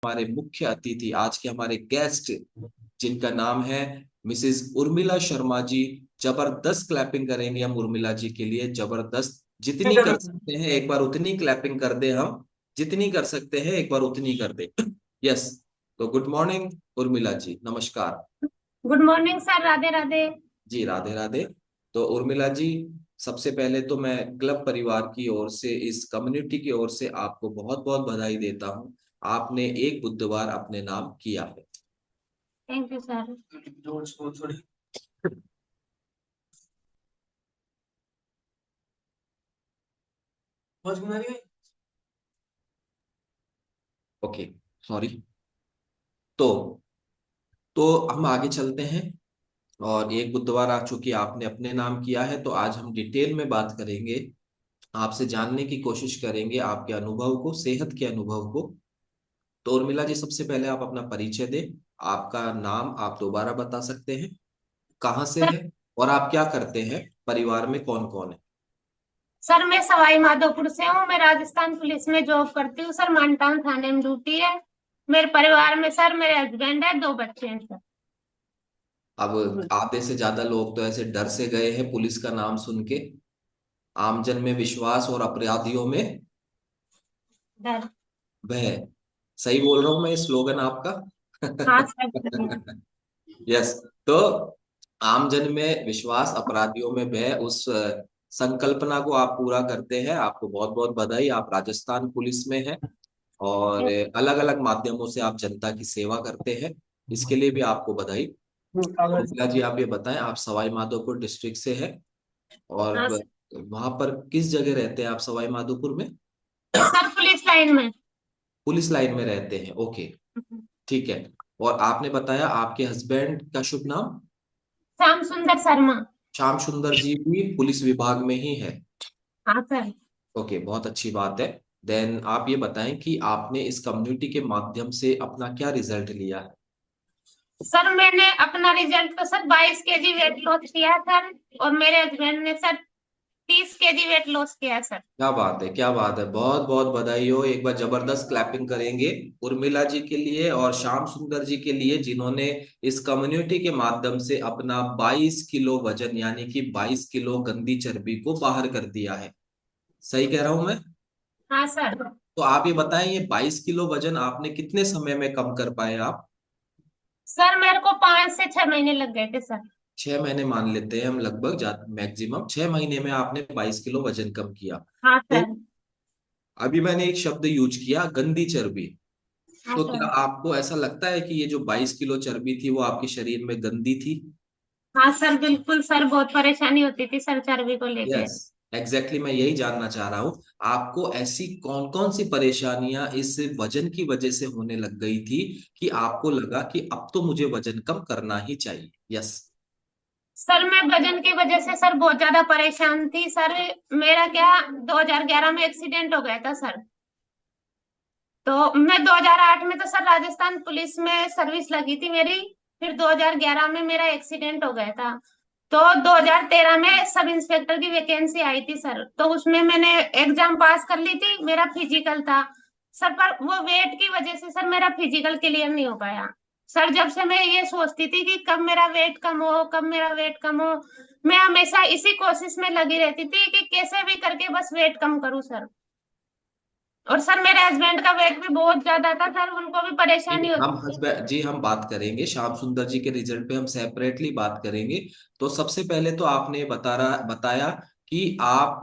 हमारे मुख्य अतिथि, आज के हमारे गेस्ट, जिनका नाम है मिसेस उर्मिला शर्मा जी। जबरदस्त क्लैपिंग करेंगे हम उर्मिला जी के लिए, जबरदस्त। जितनी कर सकते हैं एक बार उतनी क्लैपिंग कर दे हम, जितनी कर सकते हैं एक बार उतनी कर दे। यस। तो गुड मॉर्निंग उर्मिला जी, नमस्कार। Good morning sir. Radhe Radhe. जी राधे राधे। तो उर्मिला जी, सबसे पहले तो मैं क्लब परिवार की ओर से, इस कम्युनिटी की ओर से आपको बहुत बहुत बधाई देता हूँ। आपने एक बुधवार अपने नाम किया है। Thank you sir. Okay, sorry. तो तो हम आगे चलते हैं। और एक बुधवार आ चूंकि आपने अपने नाम किया है, तो आज हम डिटेल में बात करेंगे, आपसे जानने की कोशिश करेंगे आपके अनुभव को, सेहत के अनुभव को। तो उर्मिला जी, सबसे पहले आप अपना परिचय दें। आपका नाम आप दोबारा बता सकते हैं, कहाँ से सर है, और आप क्या करते हैं, परिवार में कौन कौन है। सर मैं सवाई माधोपुर से हूँ। मैं राजस्थान पुलिस में जॉब करती हूँ सर। मानटाउन थाने में ड्यूटी है। मेरे परिवार में सर मेरे हस्बैंड है, दो बच्चे हैं सर। अब आधे से ज्यादा लोग तो ऐसे डर से गए हैं पुलिस का नाम सुन के। आमजन में विश्वास और अपराधियों में डर। भय। सही बोल रहा हूं मैं, ये स्लोगन आपका? हाँ सर। यस। तो आमजन में विश्वास, अपराधियों में भय, उस संकल्पना को आप पूरा करते हैं। आपको बहुत बहुत बधाई। आप राजस्थान पुलिस में हैं और अलग अलग माध्यमों से आप जनता की सेवा करते हैं, इसके लिए भी आपको बधाई। उर्मिला जी, आप ये बताएं, आप सवाई माधोपुर डिस्ट्रिक्ट से हैं और हाँ सर। वहां पर किस जगह रहते हैं आप सवाई माधोपुर में? सर पुलिस लाइन में। पुलिस लाइन में रहते हैं, ओके। ठीक है। और आपने बताया आपके हस्बैंड का शुभ नाम? श्याम सुंदर शर्मा। श्याम सुंदर जी भी पुलिस विभाग में ही है? हाँ सर। ओके, बहुत अच्छी बात है। देन आप ये बताएं कि आपने इस कम्युनिटी के माध्यम से अपना क्या रिजल्ट लिया है। सर मैंने अपना रिजल्ट तो सर 22 केजी वेट लॉस किया सर। और मेरे हस्बैंड ने सर 30 केजी वेट लॉस किया सर। क्या बात है, क्या बात है, बहुत बहुत बधाई हो। एक बार जबरदस्त क्लैपिंग करेंगे उर्मिला जी के लिए और श्याम सुंदर जी के लिए, जिन्होंने इस कम्युनिटी के माध्यम से अपना 22 किलो वजन, यानी कि 22 किलो गंदी चर्बी को बाहर कर दिया है। सही कह रहा हूं मैं? हाँ सर। तो आप ये बताएं, ये 22 किलो वजन आपने कितने समय में कम कर पाए आप? सर मेरे को 5 से 6 महीने लग गए थे सर। 6 महीने मान लेते हैं हम, लगभग मैक्सिमम 6 महीने में आपने 22 किलो वजन कम किया। हाँ तो सर। अभी मैंने एक शब्द यूज किया, गंदी चर्बी। हाँ तो क्या सर। आपको ऐसा लगता है कि ये जो 22 किलो चर्बी थी वो आपके शरीर में गंदी थी? हाँ सर बिल्कुल सर, बहुत परेशानी होती थी सर चर्बी को लेके। यस, एग्जैक्टली, मैं यही जानना चाह रहा हूँ। आपको ऐसी कौन कौन सी परेशानियां इस वजन की वजह से होने लग गई थी कि आपको लगा कि अब तो मुझे वजन कम करना ही चाहिए? यस। सर मैं वजन की वजह से सर बहुत ज्यादा परेशान थी सर। मेरा क्या 2011 में एक्सीडेंट हो गया था सर। तो मैं 2008 में तो सर राजस्थान पुलिस में सर्विस लगी थी मेरी। फिर 2011 में मेरा एक्सीडेंट हो गया था। तो 2013 में सब इंस्पेक्टर की वैकेंसी आई थी सर, तो उसमें मैंने एग्जाम पास कर ली थी। मेरा फिजिकल था सर, पर वो वेट की वजह से सर मेरा फिजिकल क्लियर नहीं हो पाया। सर जब से मैं ये सोचती थी कि कब मेरा वेट कम हो, कब मेरा वेट कम हो, मैं हमेशा इसी कोशिश में लगी रहती थी कि कैसे भी करके बस वेट कम करूं सर। और सर मेरे हस्बैंड का वेट भी बहुत ज्यादा था सर, उनको भी परेशानी हम होती थी। हस्बैंड जी, हम बात करेंगे श्याम सुंदर जी के रिजल्ट पे, हम सेपरेटली बात करेंगे। तो सबसे पहले तो आपने बताया कि आप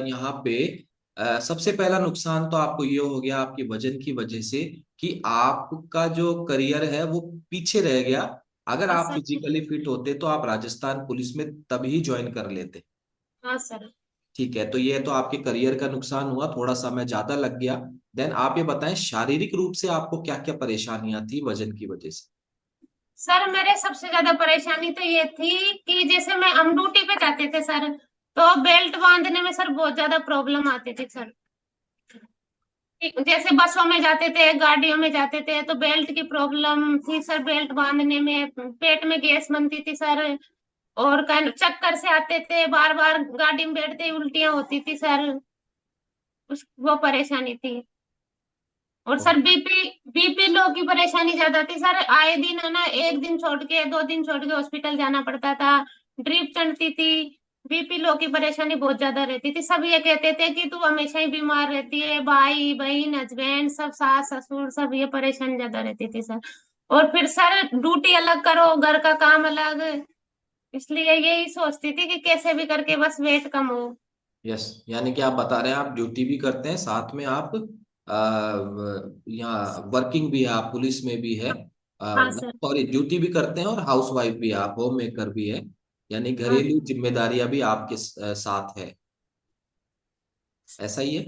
यहाँ पे सबसे पहला नुकसान तो आपको ये हो गया आपके वजन की वजह से, कि आपका जो करियर है वो पीछे रह गया। अगर हाँ आप सर। फिजिकली फिट होते तो आप राजस्थान पुलिस में तभी ज्वाइन कर लेते। हाँ सर। ठीक है, तो ये तो आपके करियर का नुकसान हुआ, थोड़ा समय ज्यादा लग गया। देन आप ये बताएं, शारीरिक रूप से आपको क्या क्या परेशानियां थी वजन की वजह से? सर मेरे सबसे ज्यादा परेशानी तो ये थी कि जैसे मैं हम ड्यूटी पे जाते थे सर, तो बेल्ट बांधने में सर बहुत ज्यादा प्रॉब्लम आती थी सर। जैसे बसों में जाते थे, गाड़ियों में जाते थे, तो बेल्ट की प्रॉब्लम थी सर। बेल्ट बांधने में पेट में गैस बनती थी सर। और चक्कर से आते थे, बार बार गाड़ी में बैठते ही उल्टियां होती थी सर। वो परेशानी थी। और सर बीपी लो की परेशानी ज्यादा थी सर। आए दिन है ना, एक दिन छोड़ के 2 दिन छोड़ के हॉस्पिटल जाना पड़ता था। ड्रिप चढ़ती थी। बीपी लो की परेशानी बहुत ज्यादा रहती थी। सब ये कहते थे कि तू हमेशा ही बीमार रहती है, भाई बहन हस्बैंड सब सास ससुर सब ये परेशानी ज्यादा रहती थी सर। और फिर सर ड्यूटी अलग करो, घर का काम अलग। इसलिए यही सोचती थी कि कैसे भी करके बस वेट कम हो। यस, यानी कि आप बता रहे हैं आप ड्यूटी भी करते हैं, साथ में आप यहाँ वर्किंग भी है, आप पुलिस में भी है, हाँ सर। सॉरी ड्यूटी भी करते हैं, और हाउस वाइफ भी है, आप होम मेकर भी है, यानी हाँ घरेलू जिम्मेदारियां भी आपके साथ है, ऐसा ही है।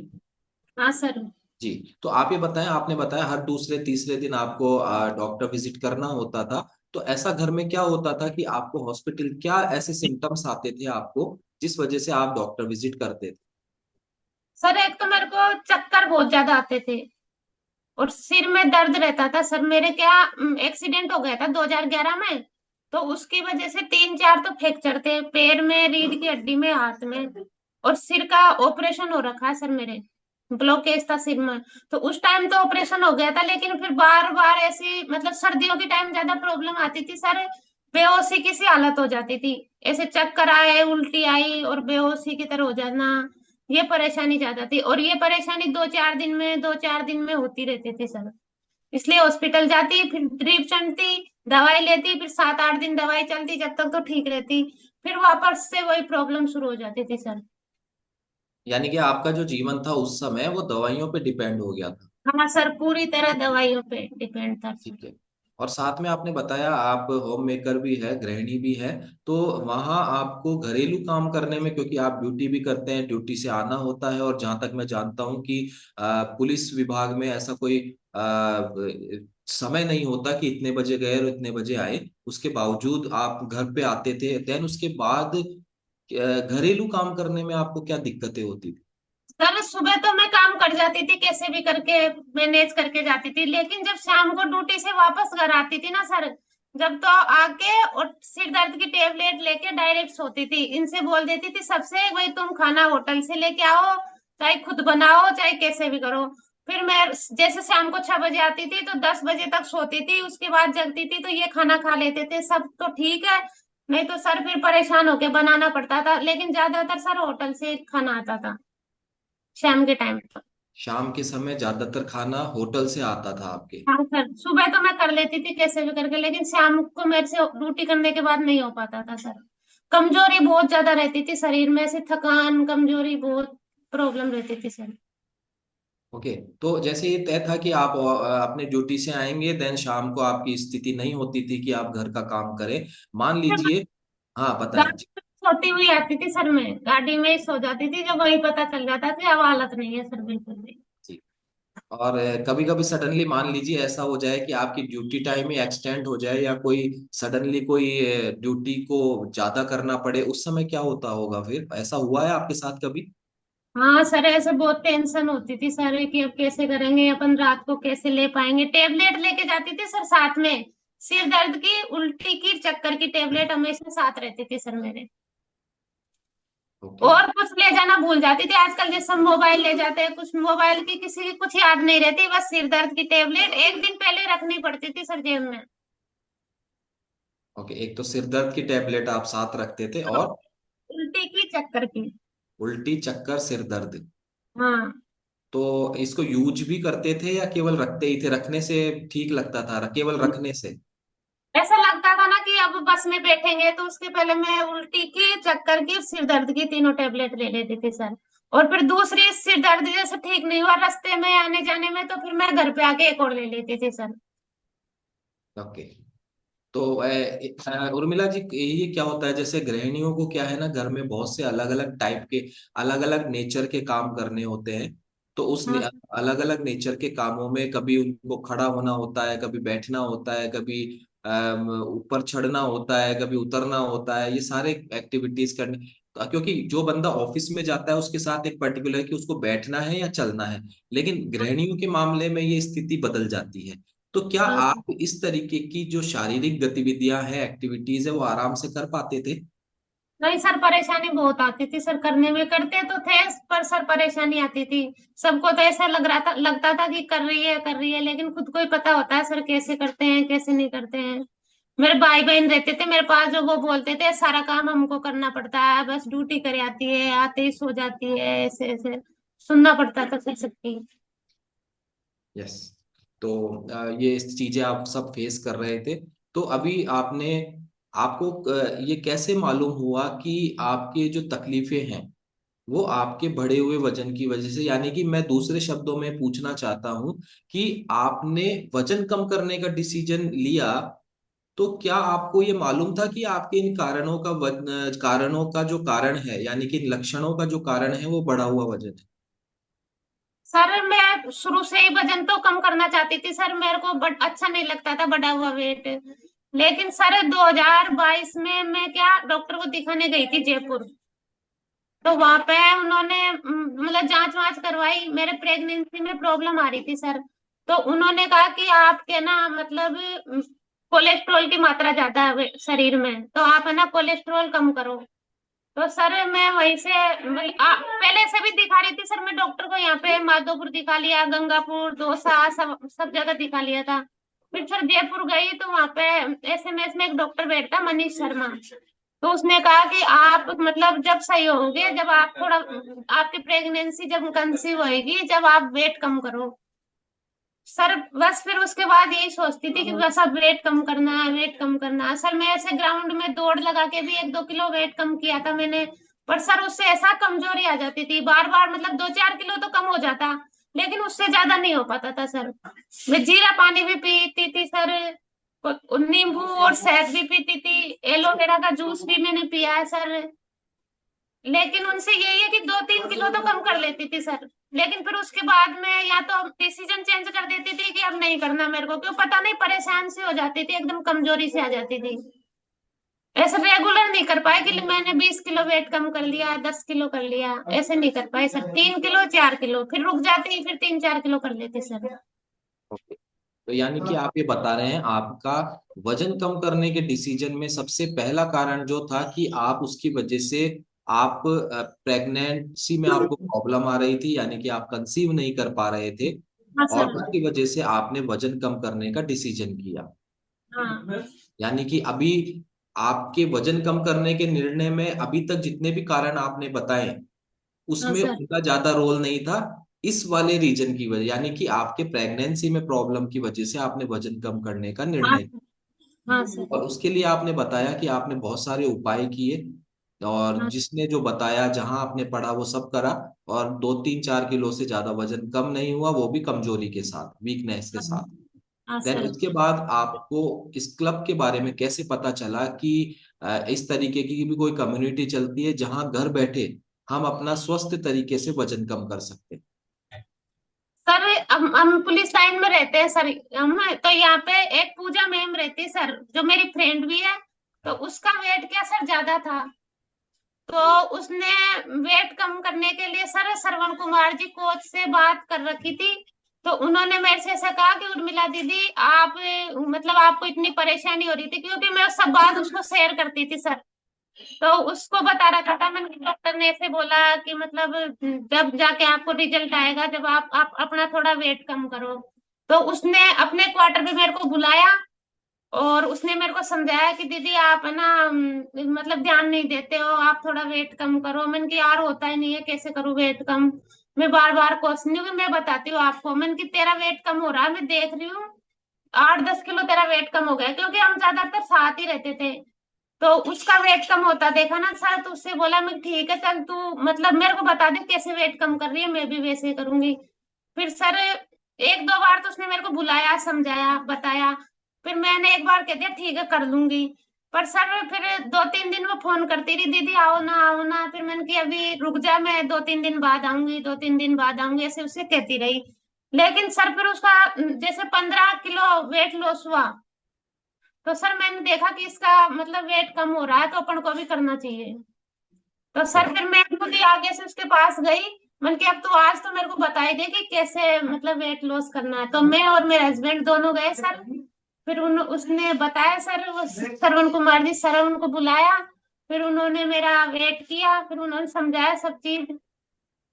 हाँ सर। जी। तो आप ये बताएं, आपने बताया हर दूसरे तीसरे दिन आपको डॉक्टर विजिट करना होता था, तो ऐसा घर में क्या होता था कि आपको हॉस्पिटल, क्या ऐसे सिम्टम्स आते थे आपको जिस वजह से आप डॉक्टर विजिट करते थे? सर एक तो मेरे को चक्कर बहुत ज्यादा आते थे और सिर में दर्द रहता था सर। मेरे क्या एक्सीडेंट हो गया था 2011 में। तो उसकी वजह से 3 4 तो फ्रैक्चर थे, पैर में, रीढ़ की हड्डी में, हाथ में। और सिर का ऑपरेशन हो रखा है सर मेरे। ब्लॉकेज था सिर में। तो उस टाइम तो ऑपरेशन हो गया था, लेकिन फिर बार बार ऐसी मतलब सर्दियों के टाइम ज्यादा प्रॉब्लम आती थी सर। बेहोशी की सी हालत हो जाती थी। ऐसे चक्कर आए, उल्टी आई और बेहोशी की तरह हो जाना। ये परेशानी ज्यादा थी और ये परेशानी 2 4 दिन में होती रहती थी सर। इसलिए हॉस्पिटल जाती, फिर ड्रिप चढ़ती, दवाई लेती, फिर 7 8 दिन दवाई चलती, जब तक तो ठीक रहती। फिर वापस से वही प्रॉब्लम शुरू हो जाती थी सर। यानी कि आपका जो जीवन था उस समय वो दवाइयों पे डिपेंड हो गया था। हाँ सर, पूरी तरह दवाइयों पे डिपेंड था सर। ठीक है। और साथ में आपने बताया आप होम मेकर भी है, गृहिणी भी है, तो वहाँ आपको घरेलू काम करने में, क्योंकि आप ड्यूटी भी करते हैं, ड्यूटी से आना होता है, और जहाँ तक मैं जानता हूँ कि पुलिस विभाग में ऐसा कोई समय नहीं होता कि इतने बजे गए और इतने बजे आए, उसके बावजूद आप घर पे आते थे, देन उसके बाद घरेलू काम करने में आपको क्या दिक्कतें होती थी? सर सुबह तो मैं काम कर जाती थी, कैसे भी करके मैनेज करके जाती थी। लेकिन जब शाम को ड्यूटी से वापस घर आती थी ना सर, जब तो आके और सिर दर्द की टेबलेट लेके डायरेक्ट सोती थी। इनसे बोल देती थी सबसे, भाई तुम खाना होटल से लेके आओ, चाहे खुद बनाओ चाहे कैसे भी करो। फिर मैं जैसे शाम को 6 बजे आती थी तो 10 बजे तक सोती थी, उसके बाद जगती थी तो ये खाना खा लेते थे सब, तो ठीक है। नहीं तो सर फिर परेशान होके बनाना पड़ता था, लेकिन ज्यादातर सर होटल से खाना आता था शाम के टाइम पर। शाम के समय ज्यादातर खाना होटल से आता था आपके? हाँ सर, सुबह तो मैं कर लेती थी कैसे भी करके, लेकिन शाम को मेरे से ड्यूटी करने के बाद नहीं हो पाता था सर। कमजोरी बहुत ज्यादा रहती थी शरीर में, ऐसे थकान कमजोरी बहुत प्रॉब्लम रहती थी सर। ओके। तो जैसे ये तय था कि आप अपने ड्यूटी से आएंगे, देन शाम को आपकी स्थिति नहीं होती थी कि आप घर का काम करें, मान लीजिए। हाँ बताएं गाड़ी जी। में सोती हुई आती थी सर, मैं गाड़ी में ही सो जाती थी, जब वही पता चल जाता कि अब हालत नहीं है सर बिल्कुल भी। जी। और कभी कभी सडनली मान लीजिए ऐसा हो जाए कि आपकी ड्यूटी टाइम ही एक्सटेंड हो जाए, या कोई सडनली कोई ड्यूटी को ज्यादा करना पड़े, उस समय क्या होता होगा? फिर ऐसा हुआ है आपके साथ कभी? हाँ सर, ऐसे बहुत टेंशन होती थी सर कि अब कैसे करेंगे, अपन रात को कैसे ले पाएंगे। टेबलेट लेके जाती थी सर साथ में, सिर दर्द की, उल्टी की, चक्कर की टेबलेट हमेशा साथ रहती थी सर मेरे। ओके। और कुछ ले जाना भूल जाती थी। आजकल जैसे मोबाइल ले जाते हैं, कुछ मोबाइल की किसी की कुछ याद नहीं रहती, बस सिर दर्द की टेबलेट एक दिन पहले रखनी पड़ती थी सर जेब में। ओके, एक तो सिर दर्द की टेबलेट आप साथ रखते थे, और उल्टी की, चक्कर की। उल्टी चक्कर सिर दर्द, हाँ। तो इसको यूज भी करते थे या केवल रखते ही थे? रखने से ठीक लगता था, केवल रखने से? ऐसा लगता था ना कि अब बस में बैठेंगे तो उसके पहले मैं उल्टी की, चक्कर की, सिर दर्द की तीनों टेबलेट ले लेती थी सर। और फिर दूसरी सिर दर्द जैसे ठीक नहीं हुआ रास्ते में आने जाने में, तो फिर मैं घर पे आके एक और ले लेती थी सर। ओके। तो उर्मिला जी, ये क्या होता है, जैसे गृहिणियों को क्या है ना, घर में बहुत से अलग अलग टाइप के, अलग अलग नेचर के काम करने होते हैं, तो उस हाँ अलग अलग नेचर के कामों में कभी उनको खड़ा होना होता है, कभी बैठना होता है, कभी ऊपर चढ़ना होता है, कभी उतरना होता है, ये सारे एक्टिविटीज करने, क्योंकि जो बंदा ऑफिस में जाता है उसके साथ एक पर्टिकुलर कि उसको बैठना है या चलना है, लेकिन गृहिणियों के मामले में ये स्थिति बदल जाती है। तो क्या हाँ आप इस तरीके की जो शारीरिक गतिविधियां हैं, एक्टिविटीज है, वो आराम से कर पाते थे? नहीं सर, परेशानी बहुत आती थी सर, करने में करते तो थे, पर सर परेशानी आती थी। सबको तो ऐसा लग रहा था, लगता था कि कर रही है कर रही है, लेकिन खुद को ही पता होता है सर कैसे करते हैं कैसे नहीं करते हैं। मेरे भाई बहन रहते थे मेरे पास, जो वो बोलते थे सारा काम हमको करना पड़ता है, बस ड्यूटी करे आती है, आते ही सो जाती है, ऐसे ऐसे सुनना पड़ता था सर सबकी। यस। तो ये चीजें आप सब फेस कर रहे थे। तो अभी आपने, आपको ये कैसे मालूम हुआ कि आपके जो तकलीफें हैं वो आपके बढ़े हुए वजन की वजह से, यानी कि मैं दूसरे शब्दों में पूछना चाहता हूं कि आपने वजन कम करने का डिसीजन लिया, तो क्या आपको ये मालूम था कि आपके इन कारणों का जो कारण है, यानी कि इन लक्षणों का जो कारण है वो बढ़ा हुआ वजन है? सर मैं शुरू से ही वजन तो कम करना चाहती थी सर, मेरे को अच्छा नहीं लगता था बढ़ा हुआ वेट। लेकिन सर 2022 में मैं क्या डॉक्टर को दिखाने गई थी जयपुर। तो वहां पे उन्होंने मतलब जांच वांच करवाई, मेरे प्रेगनेंसी में प्रॉब्लम आ रही थी सर। तो उन्होंने कहा कि आपके ना मतलब कोलेस्ट्रॉल की मात्रा ज्यादा है शरीर में, तो आप है ना कोलेस्ट्रॉल कम करो। तो सर मैं वहीं से पहले से भी दिखा रही थी सर, मैं डॉक्टर को यहाँ पे माधोपुर दिखा लिया, गंगापुर, दौसा, सब सब जगह दिखा लिया था। फिर सर जयपुर गई तो वहां पे एसएमएस में एक डॉक्टर बैठा, मनीष शर्मा। तो उसने कहा कि आप मतलब जब सही होंगे, जब आप थोड़ा, आपकी प्रेगनेंसी जब कंसीव होएगी, जब आप वेट कम करो। सर बस फिर उसके बाद यही सोचती थी कि बस अब वेट कम करना है, वेट कम करना है। सर मैं ऐसे ग्राउंड में दौड़ लगा के भी 1-2 किलो वेट कम किया था मैंने। पर सर उससे ऐसा कमजोरी आ जाती थी बार बार, मतलब 2-4 किलो तो कम हो जाता, लेकिन उससे ज्यादा नहीं हो पाता था सर। मैं जीरा पानी भी पीती थी सर, नींबू और शहद भी पीती थी, एलोवेरा का जूस भी मैंने पिया है सर। लेकिन उनसे यही है कि 2-3 किलो तो कम कर लेती थी सर। लेकिन फिर उसके बाद में या तो डिसीजन चेंज कर देती थी कि अब नहीं करना मेरे को, क्यों पता नहीं, परेशान से हो जाती थी, एकदम कमजोरी से आ जाती थी। ऐसे रेगुलर नहीं कर पाए कि मैंने 20 किलो वेट कम कर लिया, 10 किलो कर लिया, ऐसे नहीं कर पाए सर। 3 किलो 4 किलो फिर रुक जाती, फिर 3-4 किलो कर लेते सर। ओके। तो यानी कि आप ये बता रहे हैं आपका वजन कम करने के डिसीजन में सबसे पहला कारण जो था कि आप उसकी वजह से, आप प्रेगनेंसी में आपको प्रॉब्लम आ रही थी, यानी कि आप कंसीव नहीं कर पा रहे थे, हाँ और सर। उसकी वजह से आपने वजन कम करने का डिसीजन किया। हाँ। यानी कि अभी आपके वजन कम करने के निर्णय में अभी तक जितने भी कारण आपने बताए हाँ उसमें सर। उनका ज्यादा रोल नहीं था, इस वाले रीजन की वजह, यानी कि आपके प्रेगनेंसी में प्रॉब्लम की वजह से आपने वजन कम करने का हाँ निर्णय। सर। हाँ सर। और उसके लिए आपने बताया कि आपने बहुत सारे उपाय किए, और हाँ। जिसने जो बताया, जहां आपने पढ़ा वो सब करा, और 2-3-4 किलो से ज्यादा वजन कम नहीं हुआ, वो भी कमजोरी के साथ, वीकनेस के साथ। हाँ देन सर। उसके बाद आपको इस क्लब के बारे में कैसे पता चला कि इस तरीके की भी कोई कम्युनिटी चलती है जहां घर बैठे हम अपना स्वस्थ तरीके से वजन कम कर सकते हैं? सर हम पुलिस लाइन में रहते हैं सर। हम तो यहाँ पे एक पूजा मैम रहती है सर, जो मेरी फ्रेंड भी है। तो उसका वेट क्या सर ज्यादा था। तो उसने वेट कम करने के लिए सर श्रवण कुमार जी कोच से बात कर रखी थी। तो उन्होंने मेरे से ऐसा कहा कि उर्मिला दीदी आप मतलब आपको इतनी परेशानी हो रही थी, क्योंकि मैं सब बात उसको शेयर करती थी सर। तो उसको बता रखा था मैंने, डॉक्टर ने ऐसे बोला कि मतलब जब जाके आपको रिजल्ट आएगा, जब आप अपना थोड़ा वेट कम करो। तो उसने अपने क्वार्टर पे मेरे को बुलाया, और उसने मेरे को समझाया कि दीदी आप है ना मतलब ध्यान नहीं देते हो, आप थोड़ा वेट कम करो। मैंने कि यार होता ही नहीं है, कैसे करूँ वेट कम। मैं बार बार क्वेश्चन नहीं, मैं बताती हूँ आपको। मैंने कि तेरा वेट कम हो रहा है, मैं देख रही हूँ 8-10 किलो तेरा वेट कम हो गया, क्योंकि हम ज्यादातर साथ ही रहते थे। तो उसका वेट कम होता देखा ना सर, तो उससे बोला मैं ठीक है चल तू मतलब मेरे को बता दे कैसे वेट कम कर रही है, मैं भी वैसे ही करूंगी। फिर सर 1-2 बार तो उसने मेरे को बुलाया, समझाया, बताया। फिर मैंने एक बार कह दिया ठीक है कर लूंगी। पर सर फिर 2-3 दिन वो फोन करती रही, दीदी आओ ना आओ ना। फिर मैंने कि अभी रुक जा, मैं 2-3 दिन बाद आऊंगी, 2-3 दिन बाद आऊंगी, ऐसे उससे कहती रही। लेकिन सर फिर उसका जैसे 15 किलो वेट लॉस हुआ। तो सर मैंने देखा कि इसका मतलब वेट कम हो रहा है, तो अपन को भी करना चाहिए। तो सर फिर मैं खुद ही आगे से उसके पास गई। मैंने कि अब तो आज तो मेरे को बता ही दे कि कैसे मतलब वेट लॉस करना है। तो मैं और मेरे हस्बैंड दोनों गए सर। फिर उसने बताया सर, वो श्रवण कुमार जी, सर उनको बुलाया। फिर उन्होंने मेरा वेट किया, फिर उन्होंने समझाया सब चीज,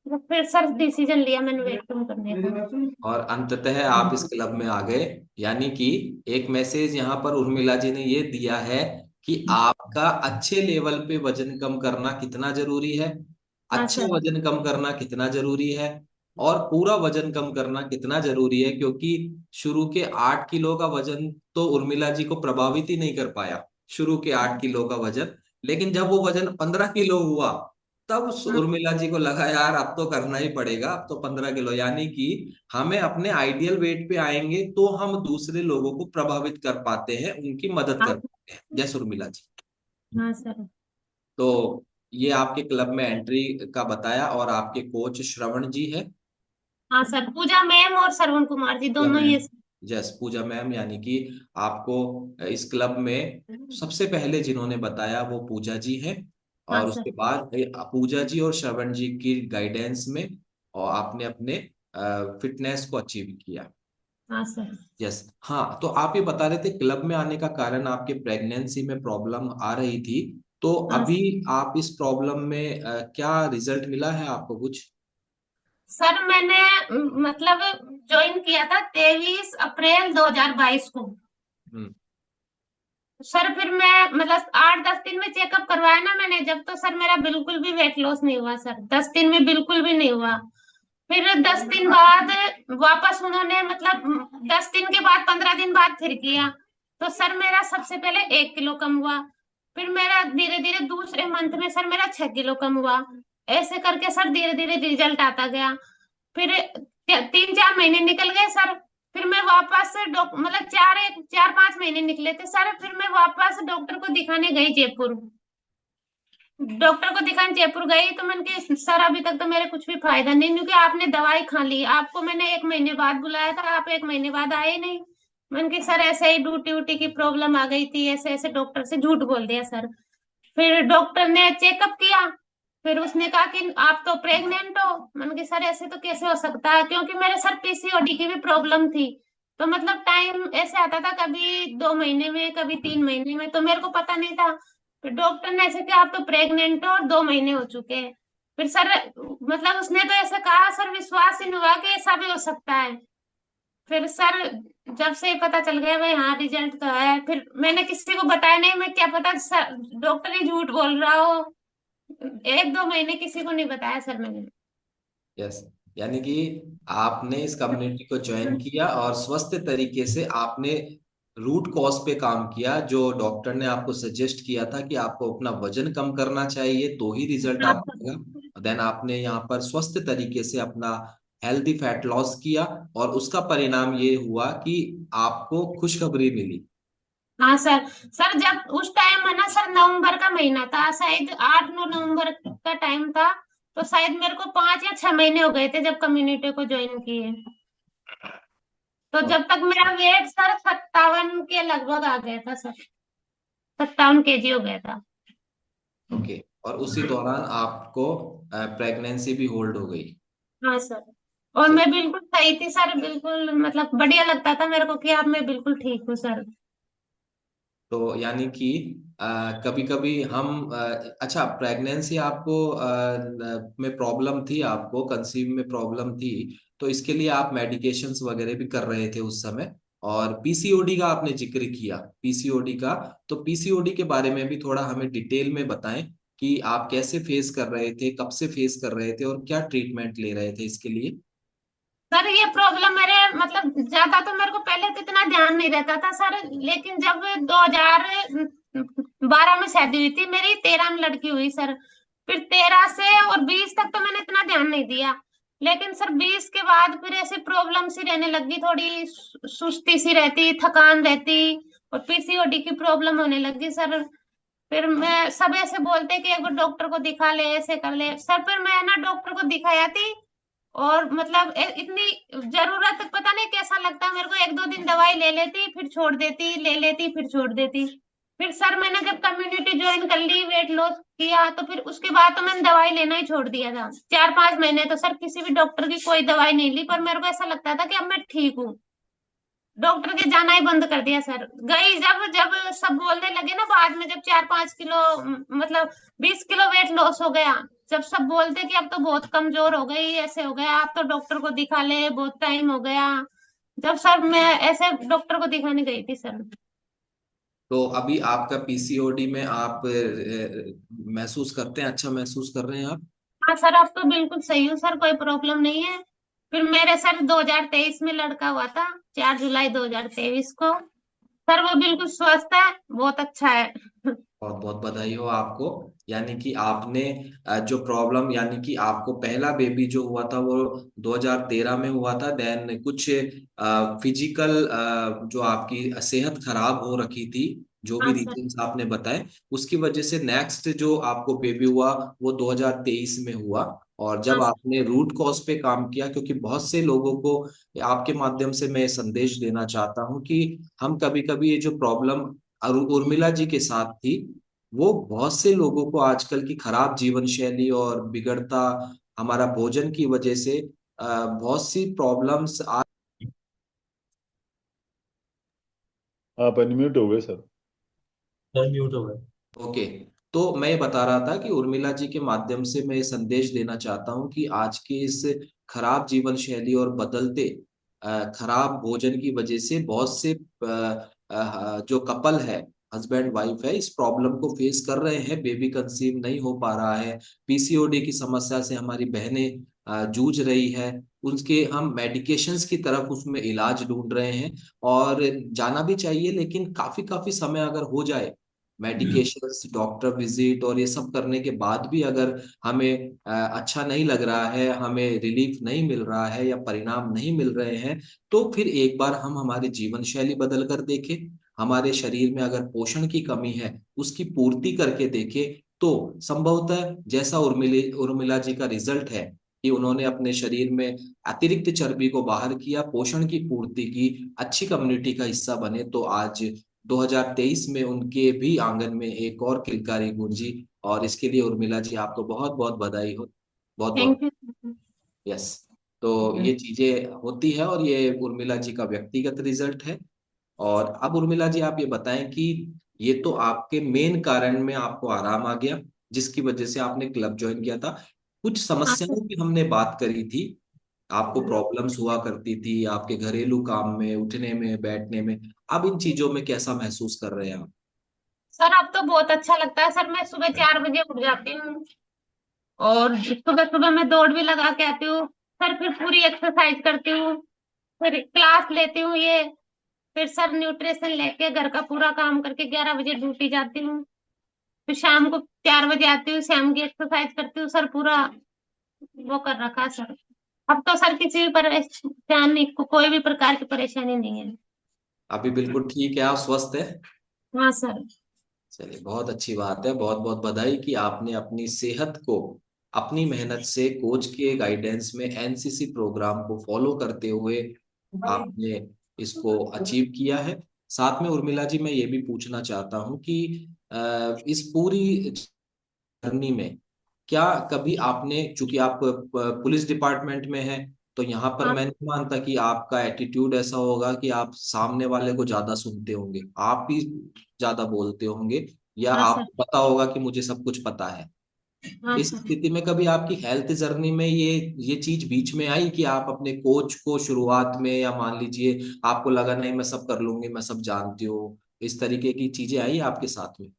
तो फिर सर डिसीजन लिया मैंने वेट कम करने का। और अंततः आप इस क्लब में आ गए। यानी कि एक मैसेज यहाँ पर उर्मिला जी ने ये दिया है कि आपका अच्छे लेवल पे वजन कम करना कितना जरूरी है, हाँ अच्छा सर। वजन कम करना कितना जरूरी है, और पूरा वजन कम करना कितना जरूरी है। क्योंकि शुरू के 8 किलो का वजन तो उर्मिला जी को प्रभावित ही नहीं कर पाया, शुरू के 8 किलो का वजन। लेकिन जब वो वजन 15 किलो हुआ, तब उस हाँ उर्मिला जी को लगा यार अब तो करना ही पड़ेगा, अब तो 15 किलो। यानी कि हमें अपने आइडियल वेट पे आएंगे तो हम दूसरे लोगों को प्रभावित कर पाते हैं, उनकी मदद कर हाँ। पाते हैं। जय उर्मिला जी। हाँ सर। तो ये आपके क्लब में एंट्री का बताया, और आपके कोच श्रवण जी है। हाँ सर, पूजा मैम और श्रवण कुमार जी पूजा दोनों मैम, ये। जस पूजा मैम। यानी कि आपको इस क्लब में सबसे पहले जिन्होंने बताया वो पूजा जी हैं। हाँ और सर। उसके बाद पूजा जी और श्रवण जी की गाइडेंस में और आपने अपने फिटनेस को अचीव किया। हाँ सर। यस। हाँ, तो आप ये बता रहे थे क्लब में आने का कारण आपके प्रेगनेंसी में प्रॉब्लम आ रही थी। तो हाँ अभी आप इस प्रॉब्लम में क्या रिजल्ट मिला है आपको कुछ? सर, मैंने मतलब ज्वाइन किया था 23 अप्रैल 2022 को। हम्म। सर फिर मैं मतलब 8-10 दिन में चेकअप करवाया ना मैंने जब, तो सर मेरा बिल्कुल भी वेट लॉस नहीं हुआ सर, 10 दिन में बिल्कुल भी नहीं हुआ। फिर 10 दिन बाद वापस उन्होंने मतलब 10 दिन के बाद 15 दिन बाद फिर किया, तो सर मेरा सबसे पहले 1 किलो कम हुआ। फिर मेरा धीरे धीरे दूसरे मंथ में सर मेरा 6 किलो कम हुआ। ऐसे करके सर धीरे धीरे रिजल्ट आता गया। फिर 3-4 महीने निकल गए सर। फिर मैं वापस से मतलब 4-5 महीने निकले थे सर, फिर मैं वापस डॉक्टर को दिखाने गई जयपुर। डॉक्टर को दिखाने जयपुर गई तो मैंने कहा सर अभी तक तो मेरे कुछ भी फायदा नहीं, क्योंकि आपने दवाई खा ली, आपको मैंने 1 महीने बाद बुलाया था, आप 1 महीने बाद आए नहीं। मैंने कहा सर ऐसे ही ड्यूटी उटी की प्रॉब्लम आ गई थी, ऐसे ऐसे डॉक्टर से झूठ बोल दिया सर। फिर डॉक्टर ने चेकअप किया। फिर उसने कहा कि आप तो प्रेग्नेंट हो। मैंने कहा सर ऐसे तो कैसे हो सकता है, क्योंकि मेरे सर पीसीओडी की भी प्रॉब्लम थी। तो मतलब टाइम ऐसे आता था कभी 2 महीने में कभी 3 महीने में, तो मेरे को पता नहीं था। फिर डॉक्टर ने ऐसे कहा आप तो प्रेग्नेंट हो और 2 महीने हो चुके हैं। फिर सर मतलब उसने तो ऐसा कहा सर, विश्वास ही नहीं हुआ कि ऐसा भी हो सकता है। फिर सर जब से पता चल गया भाई हाँ रिजल्ट तो है, फिर मैंने किसी को बताया नहीं, मैं क्या पता सर डॉक्टर ही झूठ बोल रहा हो। 1-2 महीने किसी को नहीं बताया सर मैंने। यस। यानी कि आपने इस कम्युनिटी को ज्वाइन किया और स्वस्थ तरीके से आपने रूट कॉज पे काम किया, जो डॉक्टर ने आपको सजेस्ट किया था कि आपको अपना वजन कम करना चाहिए तो ही रिजल्ट आ हाँ पाएगा। देन आपने यहाँ पर स्वस्थ तरीके से अपना हेल्दी फैट लॉस किया, और उसका परिणाम ये हुआ कि आपको खुशखबरी मिली। हाँ सर। सर जब उस टाइम है ना सर, नवंबर का महीना था शायद, 8-9 नवंबर का टाइम था। तो शायद मेरे को 5 या 6 महीने हो गए थे जब कम्युनिटी को ज्वाइन किए। तो जब तक मेरा वेट सर 57 के लगभग आ गया था सर, 57 केजी हो गया था। ओके। और उसी दौरान आपको प्रेगनेंसी भी होल्ड हो गई। हाँ सर। और मैं बिल्कुल सही थी सर, बिल्कुल मतलब बढ़िया लगता था मेरे को कि अब मैं बिल्कुल ठीक हूँ सर। तो यानी कि कभी कभी हम अच्छा, प्रेगनेंसी आपको में प्रॉब्लम थी, आपको कंसीव में प्रॉब्लम थी, तो इसके लिए आप मेडिकेशंस वगैरह भी कर रहे थे उस समय। और पीसीओडी का आपने जिक्र किया, पीसीओडी का, तो पीसीओडी के बारे में भी थोड़ा हमें डिटेल में बताएं कि आप कैसे फेस कर रहे थे, कब से फेस कर रहे थे, और क्या ट्रीटमेंट ले रहे थे इसके लिए। सर ये प्रॉब्लम मेरे मतलब ज्यादा तो मेरे को पहले तो इतना ध्यान नहीं रहता था सर, लेकिन जब 2012 में शादी हुई थी मेरी, 13 में लड़की हुई सर। फिर 13 से और 20 तक तो मैंने इतना ध्यान नहीं दिया। लेकिन सर 20 के बाद फिर ऐसी प्रॉब्लम सी रहने लगी, थोड़ी सुस्ती सी रहती, थकान रहती, और पीसीओडी की प्रॉब्लम होने लगी सर। फिर मैं सब ऐसे बोलते कि एक बार डॉक्टर को दिखा ले, ऐसे कर ले सर। फिर मैं ना डॉक्टर को दिखाया थी, और मतलब इतनी जरूरत पता नहीं कैसा लगता मेरे को, 1-2 दिन दवाई ले लेती फिर छोड़ देती, ले लेती फिर छोड़ देती। फिर सर मैंने जब कम्युनिटी ज्वाइन कर ली, वेट लॉस किया, तो फिर उसके बाद तो मैंने दवाई लेना ही छोड़ दिया था। 4-5 महीने तो सर किसी भी डॉक्टर की कोई दवाई नहीं ली, पर मेरे को ऐसा लगता था कि अब मैं ठीक हूँ। डॉक्टर के जाना ही बंद कर दिया सर। गई जब जब सब बोलने लगे ना बाद में, जब 4-5 किलो मतलब 20 किलो वेट लॉस हो गया, जब सब बोलते कि अब तो बहुत कमजोर हो गई, ऐसे हो गया, अब तो डॉक्टर को दिखा ले, बहुत टाइम हो गया, जब सर मैं ऐसे डॉक्टर को दिखाने गई थी सर। तो अभी आपका पीसीओडी में आप महसूस करते हैं, अच्छा महसूस कर रहे हैं आप? हाँ सर, अब तो बिल्कुल सही हूँ सर, कोई प्रॉब्लम नहीं है। फिर मेरे सर 2023 में लड़का हुआ था, 4 जुलाई 2023 को। सर वो बिल्कुल स्वस्थ है, बहुत अच्छा है। बहुत बहुत बधाई हो आपको। यानी कि आपने जो प्रॉब्लम, यानी कि आपको पहला बेबी जो हुआ था वो 2013 में हुआ था, देन कुछ फिजिकल जो आपकी सेहत खराब हो रखी थी, जो भी हाँ सर। रीजंस आपने बताए, उसकी वजह से नेक्स्ट जो आपको बेबी हुआ वो 2023 में हुआ। और जब हाँ सर। आपने रूट कॉज पे काम किया, क्योंकि बहुत से लोगों को आपके माध्यम से मैं संदेश देना चाहता हूँ कि हम कभी कभी ये जो प्रॉब्लम उर्मिला जी के साथ थी, वो बहुत से लोगों को आजकल की खराब जीवन शैली और बिगड़ता हमारा भोजन की वजह से बहुत सी प्रॉब्लम्स आ। आप अनम्यूट हो गए सर। म्यूट हो गए। ओके। तो मैं ये बता रहा था कि उर्मिला जी के माध्यम से मैं ये संदेश देना चाहता हूँ कि आज के इस खराब जीवन शैली और बदलते खराब भोजन की वजह से बहुत से जो कपल है, हस्बैंड वाइफ है, इस प्रॉब्लम को फेस कर रहे हैं, बेबी कंसीव नहीं हो पा रहा है, पीसीओडी की समस्या से हमारी बहनें जूझ रही है। उनके हम मेडिकेशंस की तरफ उसमें इलाज ढूंढ रहे हैं, और जाना भी चाहिए, लेकिन काफी काफी समय अगर हो जाए मेडिकेशंस, डॉक्टर विजिट और ये सब करने के बाद भी अगर हमें अच्छा नहीं लग रहा है, हमें रिलीफ नहीं मिल रहा है या परिणाम नहीं मिल रहे हैं, तो फिर एक बार हम हमारी जीवन शैली बदल कर देखें। हमारे शरीर में अगर पोषण की कमी है, उसकी पूर्ति करके देखें, तो संभवतः जैसा उर्मिला जी का रिजल्ट है कि उन्होंने अपने शरीर में अतिरिक्त चर्बी को बाहर किया, पोषण की पूर्ति की, अच्छी कम्युनिटी का हिस्सा बने, तो आज 2023 में उनके भी आंगन में एक और किलकारी गूंजी। और इसके लिए उर्मिला जी आपको बहुत बहुत बधाई हो। बहुत बहुत। Thank you. यस। तो ये चीजें होती है, और ये उर्मिला जी का व्यक्तिगत रिजल्ट है। और अब उर्मिला जी आप ये बताएं कि ये तो आपके मेन कारण में आपको आराम आ गया, जिसकी वजह से आपने क्लब ज्वाइन किया था। कुछ हाँ सर। समस्याओं की हमने बात करी थी, आपको प्रॉब्लम्स हुआ करती थी आपके घरेलू काम में, उठने में, बैठने में। अब इन चीजों में कैसा महसूस कर रहे हैं आप? सर अब तो बहुत अच्छा लगता है सर, मैं सुबह 4 बजे उठ जाती हूँ, और सुबह सुबह मैं दौड़ भी लगा के आती हूँ सर, फिर पूरी एक्सरसाइज करती हूँ, फिर क्लास लेती हूँ ये, फिर सर न्यूट्रिशन लेके घर का पूरा काम करके 11 बजे ड्यूटी जाती हूँ, फिर शाम को 4 बजे आती हूँ, शाम की एक्सरसाइज करती हूँ सर, पूरा वो कर रखा है सर। अब तो सर किसी भी परेशानी को, कोई भी प्रकार की परेशानी नहीं है। अभी बिल्कुल ठीक है, आप स्वस्थ है? हाँ सर। चलिए, बहुत अच्छी बात है। बहुत बहुत बधाई कि आपने अपनी सेहत को अपनी मेहनत से, कोच के गाइडेंस में, एनसीसी प्रोग्राम को फॉलो करते हुए आपने इसको अचीव किया है। साथ में उर्मिला जी मैं ये भी पूछना चाहता हूँ कि इस पूरी जर्नी में क्या कभी आपने, चूंकि आप पुलिस डिपार्टमेंट में हैं, तो यहाँ पर हाँ। मैं नहीं मानता कि आपका एटीट्यूड ऐसा होगा कि आप सामने वाले को ज्यादा सुनते होंगे, आप ही ज्यादा बोलते होंगे, या हाँ सर। आपको पता होगा कि मुझे सब कुछ पता है। हाँ इस सर। स्थिति में कभी आपकी हेल्थ जर्नी में ये चीज बीच में आई कि आप अपने कोच को शुरुआत में, या मान लीजिए आपको लगा नहीं मैं सब कर लूंगी, मैं सब जानती हूँ, इस तरीके की चीजें आई आपके साथ में?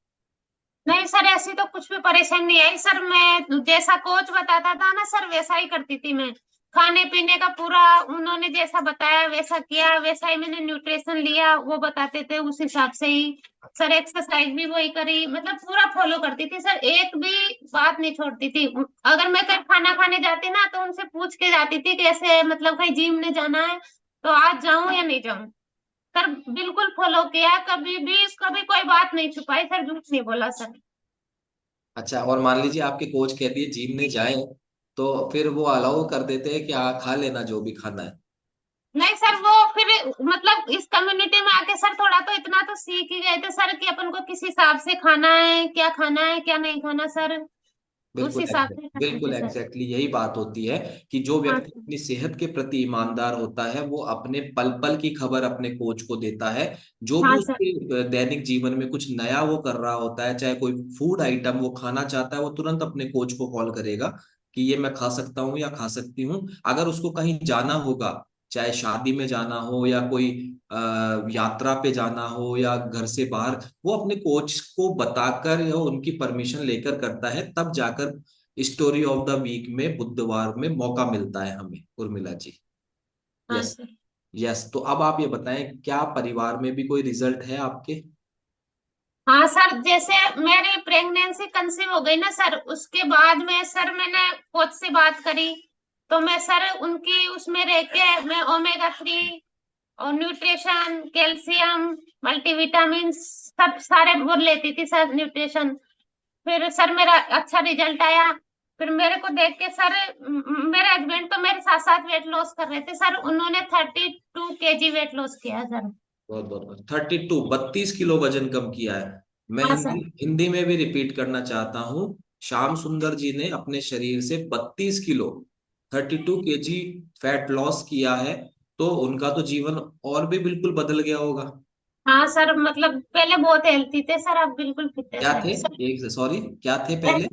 नहीं सर, ऐसी तो कुछ भी परेशानी नहीं आई सर, मैं जैसा कोच बताता था ना सर वैसा ही करती थी मैं, खाने पीने का पूरा उन्होंने जैसा बताया वैसा किया, वैसा ही मैंने न्यूट्रिशन लिया, वो बताते थे उस हिसाब से ही सर, एक्सरसाइज भी वही करी, मतलब पूरा फॉलो करती थी सर, एक भी बात नहीं छोड़ती थी। अगर मैं कहीं खाना खाने जाती ना तो उनसे पूछ के जाती थी कि ऐसे मतलब कहीं जिम में जाना है तो आज जाऊं या नहीं जाऊं। सर बिल्कुल फॉलो किया, कभी भी कभी कोई बात नहीं छुपाई सर, झूठ नहीं बोला सर। अच्छा, और मान लीजिए आपके कोच कह दिए जिम में जाए, तो फिर वो अलाउ कर देते हैं कि हाँ खा लेना जो भी खाना है? नहीं सर, वो फिर मतलब इस कम्युनिटी में आके सर थोड़ा तो इतना तो सीख ही गए थे सर कि अपन को किस हिसाब से खाना है, क्या नहीं खाना सर। उस बिल्कुल हिसाब से करते बिल्कुल थे सर। एग्जैक्टली यही बात होती है कि जो हाँ व्यक्ति सर। अपनी सेहत के प्रति ईमानदार होता है वो अपने पल पल की खबर अपने कोच को देता है। जो भी हाँ सर। उसके दैनिक जीवन में कुछ नया वो कर रहा होता है, चाहे कोई फूड आइटम वो खाना चाहता है, वो तुरंत अपने कोच को कॉल करेगा कि ये मैं खा सकता हूँ या खा सकती हूँ। अगर उसको कहीं जाना होगा, चाहे शादी में जाना हो या कोई यात्रा पे जाना हो या घर से बाहर, वो अपने कोच को बताकर या उनकी परमिशन लेकर करता है, तब जाकर स्टोरी ऑफ द वीक में बुधवार में मौका मिलता है हमें, उर्मिला जी। हाँ यस। सर। यस, तो अब आप ये बताएं, क्या परिवार में भी कोई रिजल्ट है आपके? हाँ सर, जैसे मेरी प्रेगनेंसी कंसीव हो गई ना सर, उसके बाद में सर मैंने कोच से बात करी, तो मैं सर उनकी उसमें रह के मैं ओमेगा 3 और न्यूट्रिशन, कैल्शियम, मल्टीविटामिन सब सारे वो लेती थी सर, न्यूट्रिशन। फिर सर मेरा अच्छा रिजल्ट आया। फिर मेरे को देख के सर मेरे हस्बैंड तो मेरे साथ साथ वेट लॉस कर रहे थे सर, उन्होंने 32 kg वेट लॉस किया सर। बहुत बहुत 32, 32 किलो वजन कम किया है। मैं हाँ हिंदी सर। हिंदी में भी रिपीट करना चाहता हूँ। श्याम सुंदर जी ने अपने शरीर से 32 किलो, 32 kg फैट लॉस किया है। तो उनका तो जीवन और भी बिल्कुल बदल गया होगा। हाँ सर, मतलब पहले बहुत हेल्थी थे सर, अब बिल्कुल फिट है क्या सर थे? सर। एक सॉरी, क्या थे पहले?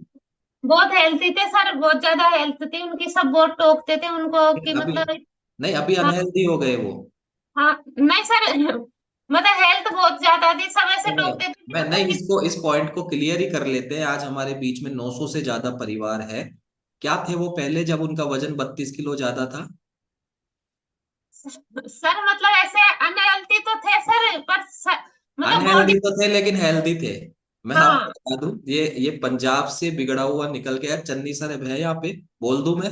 बहुत हेल्थी थे सर, बहुत ज्यादा हेल्थ थी उनकी, सब बहुत टोकते थे उनको कि अभी मतलब। नहीं, अभी हाँ। अनहेल्दी हो गए वो। हाँ नहीं सर, मतलब हेल्थ बहुत ज्यादा थी, सब ऐसे मैं टोकते थे कि मैं नहीं, मतलब कि। इस पॉइंट को क्लियर ही कर लेते हैं। आज हमारे बीच में 900 से ज्यादा परिवार है। क्या थे वो पहले जब उनका वजन 32 किलो ज्यादा था? सर मतलब ऐसे अनहेल्थी तो थे सर, पर मतलब अनहेल्दी बॉडी। तो थे लेकिन हेल्दी थे। मैं आपको हाँ। बता दूं, ये पंजाब से बिगड़ा हुआ निकल के आया। चन्नी सर है यहाँ पे, बोल दूं मैं?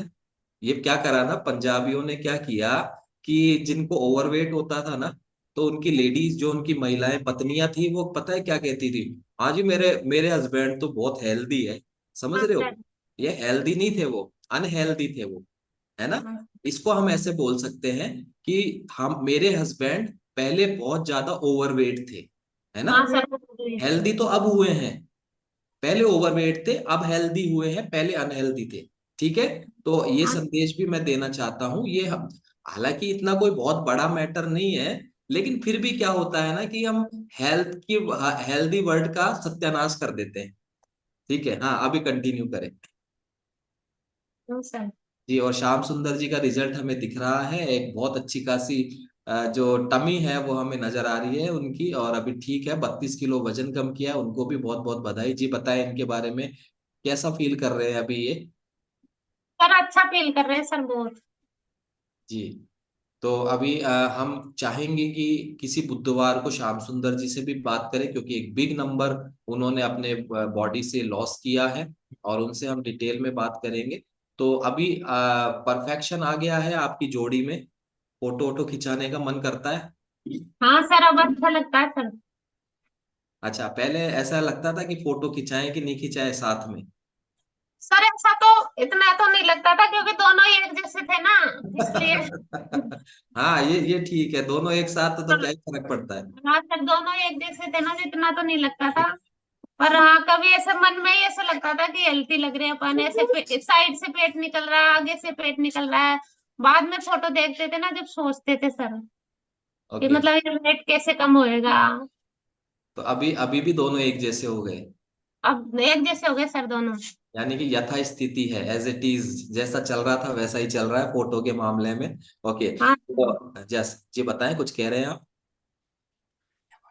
ये क्या करा ना, पंजाबियों ने क्या किया कि जिनको ओवरवेट होता था ना, तो उनकी लेडीज, जो उनकी महिलाएं पत्नियां थी, वो पता है क्या कहती थी? हाँ जी, मेरे मेरे हस्बैंड तो बहुत हेल्दी है। समझ हाँ रहे सर। हो? ये हेल्दी नहीं थे, वो अनहेल्दी थे वो, है ना? हाँ। इसको हम ऐसे बोल सकते हैं कि हम मेरे हस्बैंड पहले बहुत ज्यादा ओवरवेट थे, है ना? हाँ सर, वो तो हुई थी। हेल्दी तो अब हुए हैं। पहले ओवरवेट थे, अब हेल्दी हुए हैं, पहले अनहेल्दी थे। ठीक है? तो ये हाँ। संदेश भी मैं देना चाहता हूँ। ये हम, हालांकि इतना कोई बहुत बड़ा मैटर नहीं है, लेकिन फिर भी क्या होता है ना कि हम हेल्दी वर्ड का सत्यानाश कर देते हैं। ठीक है, हाँ, अभी कंटिन्यू करें। हाँ सर। जी, और श्याम सुंदर जी का रिजल्ट हमें दिख रहा है, एक बहुत अच्छी खासी जो टमी है वो हमें नजर आ रही है उनकी, और अभी ठीक है, 32 किलो वजन कम किया है। उनको भी बहुत बहुत बधाई। जी बताएं इनके बारे में, कैसा फील कर रहे हैं अभी ये? सर अच्छा फील कर रहे हैं सर, बहुत। जी, तो अभी हम चाहेंगे कि किसी बुधवार को श्याम सुंदर जी से भी बात करें, क्योंकि एक बिग नंबर उन्होंने अपने बॉडी से लॉस किया है, और उनसे हम डिटेल में बात करेंगे। तो अभी परफेक्शन आ गया है आपकी जोड़ी में, फोटो वोटो खिंचाने का मन करता है? हाँ सर, अब अच्छा लगता है सर। अच्छा, पहले ऐसा लगता था कि फोटो खिंचाएं कि नहीं खिंचाए साथ में? सर ऐसा तो इतना तो नहीं लगता था, क्योंकि दोनों ही एक जैसे थे ना, इसलिए। हाँ, ये ठीक है, दोनों एक साथ तो क्या ही फर्क पड़ता है। हाँ सर, दोनों ही एक जैसे थे ना, तो इतना तो नहीं लगता था। पर हाँ, कभी ऐसे मन में ही ऐसा लगता था कि हेल्थी लग रहे हैं अपन, ऐसे साइड से पेट निकल रहा है, आगे से पेट निकल रहा है। बाद में फोटो देखते थे ना, जब सोचते थे सर कि ओके, मतलब ये वेट कैसे कम होएगा। तो अभी अभी भी दोनों एक जैसे हो गए? अब एक जैसे हो गए सर दोनों। यानी कि यथा स्थिति है, एज इट इज, जैसा चल रहा था वैसा ही चल रहा है फोटो के मामले में। ओके, हाँ। तो जस जी बताएं, कुछ कह रहे हैं आप?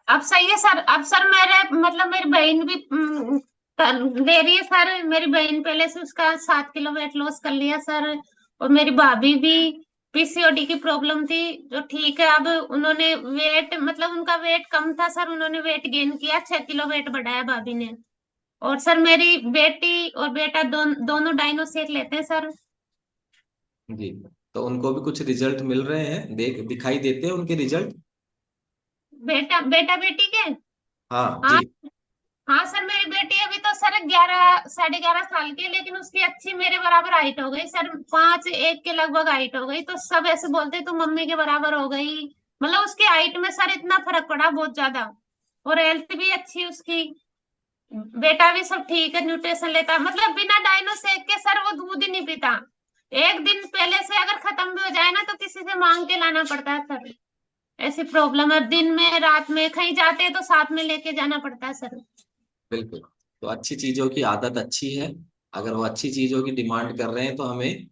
अब सही है सर, अब सर मेरे मतलब मेरी बहन भी दे रही है सर। मेरी बहन पहले से उसका 7 किलो वेट लॉस कर लिया सर। और मेरी भाभी भी पीसीओडी की प्रॉब्लम थी, जो ठीक है अब उन्होंने वेट मतलब उनका वेट कम था सर, उन्होंने वेट गेन किया, 6 किलो वेट बढ़ाया भाभी ने। और सर मेरी बेटी और बेटा दोनों डाइनो शेक लेते हैं सर। जी, तो उनको भी कुछ रिजल्ट मिल रहे हैं, दिखाई देते हैं उनके रिजल्ट? बेटा बेटा बेटी के। हाँ हाँ। जी। हाँ सर, मेरी बेटी अभी तो सर 11 साढ़े 11 साल की है, लेकिन उसकी अच्छी मेरे बराबर हाइट हो गई सर, 5'1" के लगभग हाइट हो गई, तो सब ऐसे बोलते तू मम्मी के बराबर हो गई। मतलब उसकी हाइट में सर इतना फर्क पड़ा, बहुत ज्यादा। और हेल्थ भी अच्छी उसकी। बेटा भी सब ठीक है, न्यूट्रिशन लेता है, मतलब बिना डाइनो शेक के सर वो दूध ही नहीं पीता। एक दिन पहले से अगर खत्म भी हो जाए ना तो किसी से मांग के लाना पड़ता है सर। ऐसी प्रॉब्लम है, दिन में रात में कहीं जाते हैं तो साथ में लेके जाना पड़ता है सर। बिल्कुल। तो अच्छी चीजों की आदत अच्छी है। अगर वो अच्छी चीजों की डिमांड कर रहे हैं तो हमें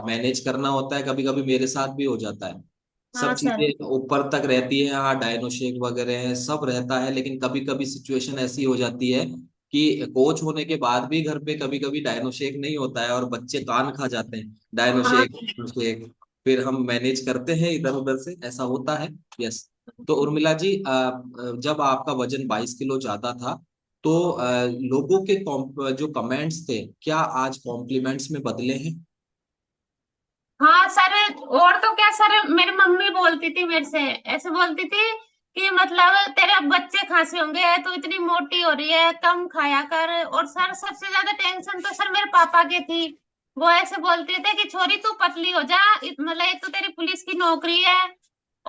मैनेज करना होता है। कभी कभी मेरे साथ भी हो जाता है। सब हाँ सर। चीजें ऊपर तक रहती है, हाँ डायनो शेक वगैरह है सब रहता है, लेकिन कभी कभी सिचुएशन ऐसी हो जाती है कि कोच होने के बाद भी घर पे कभी कभी डायनो शेक नहीं होता है और बच्चे कान खा जाते हैं डायनो हाँ शेक डायनो शेक। फिर हम मैनेज करते हैं इधर उधर से, ऐसा होता है। यस। तो उर्मिला जी, जब आपका वजन 22 किलो ज्यादा था तो लोगों के जो कमेंट्स थे क्या आज कॉम्प्लीमेंट्स में बदले हैं? हाँ सर। और तो क्या सर, मेरी मम्मी बोलती थी मेरे से, ऐसे बोलती थी कि मतलब तेरे बच्चे खांसे होंगे, तो इतनी मोटी हो रही है, कम खाया कर। और सर सबसे ज्यादा टेंशन तो सर मेरे पापा की थी। वो ऐसे बोलते थे कि छोरी तू पतली हो जा, मतलब एक तो तेरी पुलिस की नौकरी है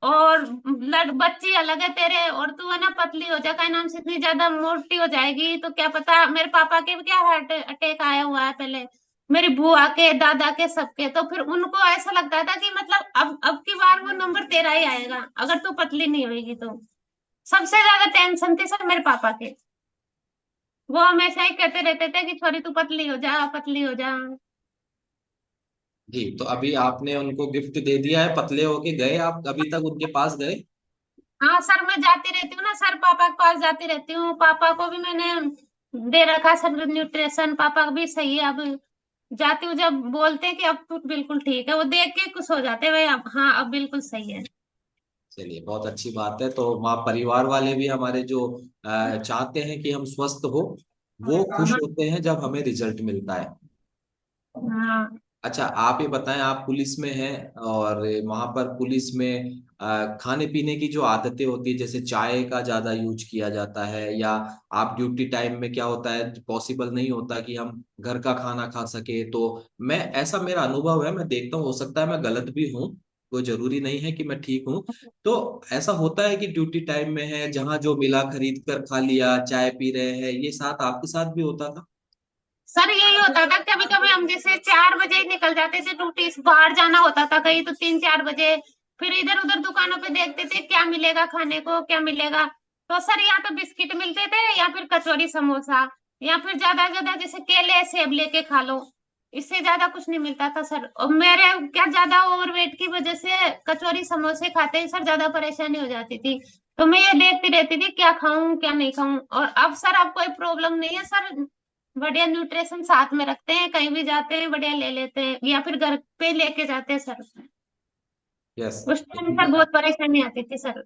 और बच्ची अलग है तेरे, और तू है ना पतली हो जा, का नाम से इतनी ज्यादा मोटी हो जाएगी तो क्या पता। मेरे पापा के भी क्या हार्ट अटैक आया हुआ है पहले, मेरी बुआ के दादा के सबके, तो फिर उनको ऐसा लगता था कि मतलब अब की बार वो नंबर तेरा ही आएगा अगर तू पतली नहीं होगी तो। सबसे ज्यादा टेंशन थी सर मेरे पापा के। वो हमेशा ही कहते रहते थे कि छोरी तू पतली हो जा, पतली हो जा। जी, तो अभी आपने उनको गिफ्ट दे दिया है, पतले होके गए आप अभी तक उनके पास गए? हाँ सर, मैं जाती रहती हूँ ना सर, पापा के पास जाती रहती हूँ। पापा को भी मैंने दे रखा सर न्यूट्रिशन, पापा भी सही है अब। जाती हूँ जब बोलते हैं कि अब तू बिल्कुल ठीक है, वो देख के खुश हो जाते हैं भाई, अब हाँ अब बिल्कुल सही है। चलिए बहुत अच्छी बात है। तो वहाँ परिवार वाले भी हमारे जो चाहते हैं कि हम स्वस्थ हो, वो खुश हाँ। होते हैं जब हमें रिजल्ट मिलता है। हाँ अच्छा आप ये बताएं, आप पुलिस में हैं और वहां पर पुलिस में खाने पीने की जो आदतें होती है, जैसे चाय का ज्यादा यूज किया जाता है, या आप ड्यूटी टाइम में क्या होता है पॉसिबल नहीं होता कि हम घर का खाना खा सके, तो मैं ऐसा मेरा अनुभव है, मैं देखता हूँ, हो सकता है मैं गलत भी हूँ, कोई जरूरी नहीं है कि मैं ठीक हूँ। तो ऐसा होता है कि ड्यूटी टाइम में है जहाँ जो मिला खरीद कर खा लिया, चाय पी रहे हैं, ये साथ आपके साथ भी होता था? सर, यही होता था कभी कभी, हम जैसे 4 बजे ही निकल जाते थे ड्यूटी से, बाहर जाना होता था कहीं तो 3-4 बजे। फिर इधर उधर दुकानों पे देखते थे क्या मिलेगा खाने को, क्या मिलेगा। तो सर यहाँ तो बिस्किट मिलते थे या फिर कचौरी समोसा, या फिर ज्यादा ज्यादा जैसे केले सेब लेके खा लो। इससे ज्यादा कुछ नहीं मिलता था सर। और मेरे क्या ज्यादा ओवरवेट की वजह से कचौरी समोसे खाते ही सर ज्यादा परेशानी हो जाती थी। तो मैं ये देखती रहती थी क्या खाऊं क्या नहीं खाऊं। और अब सर अब कोई प्रॉब्लम नहीं है सर, बढ़िया न्यूट्रिशन साथ में रखते हैं, कहीं भी जाते हैं बढ़िया ले लेते हैं, या फिर घर पे लेके जाते हैं सर। यस। उस टाइम सर बहुत परेशानी आती थी सर।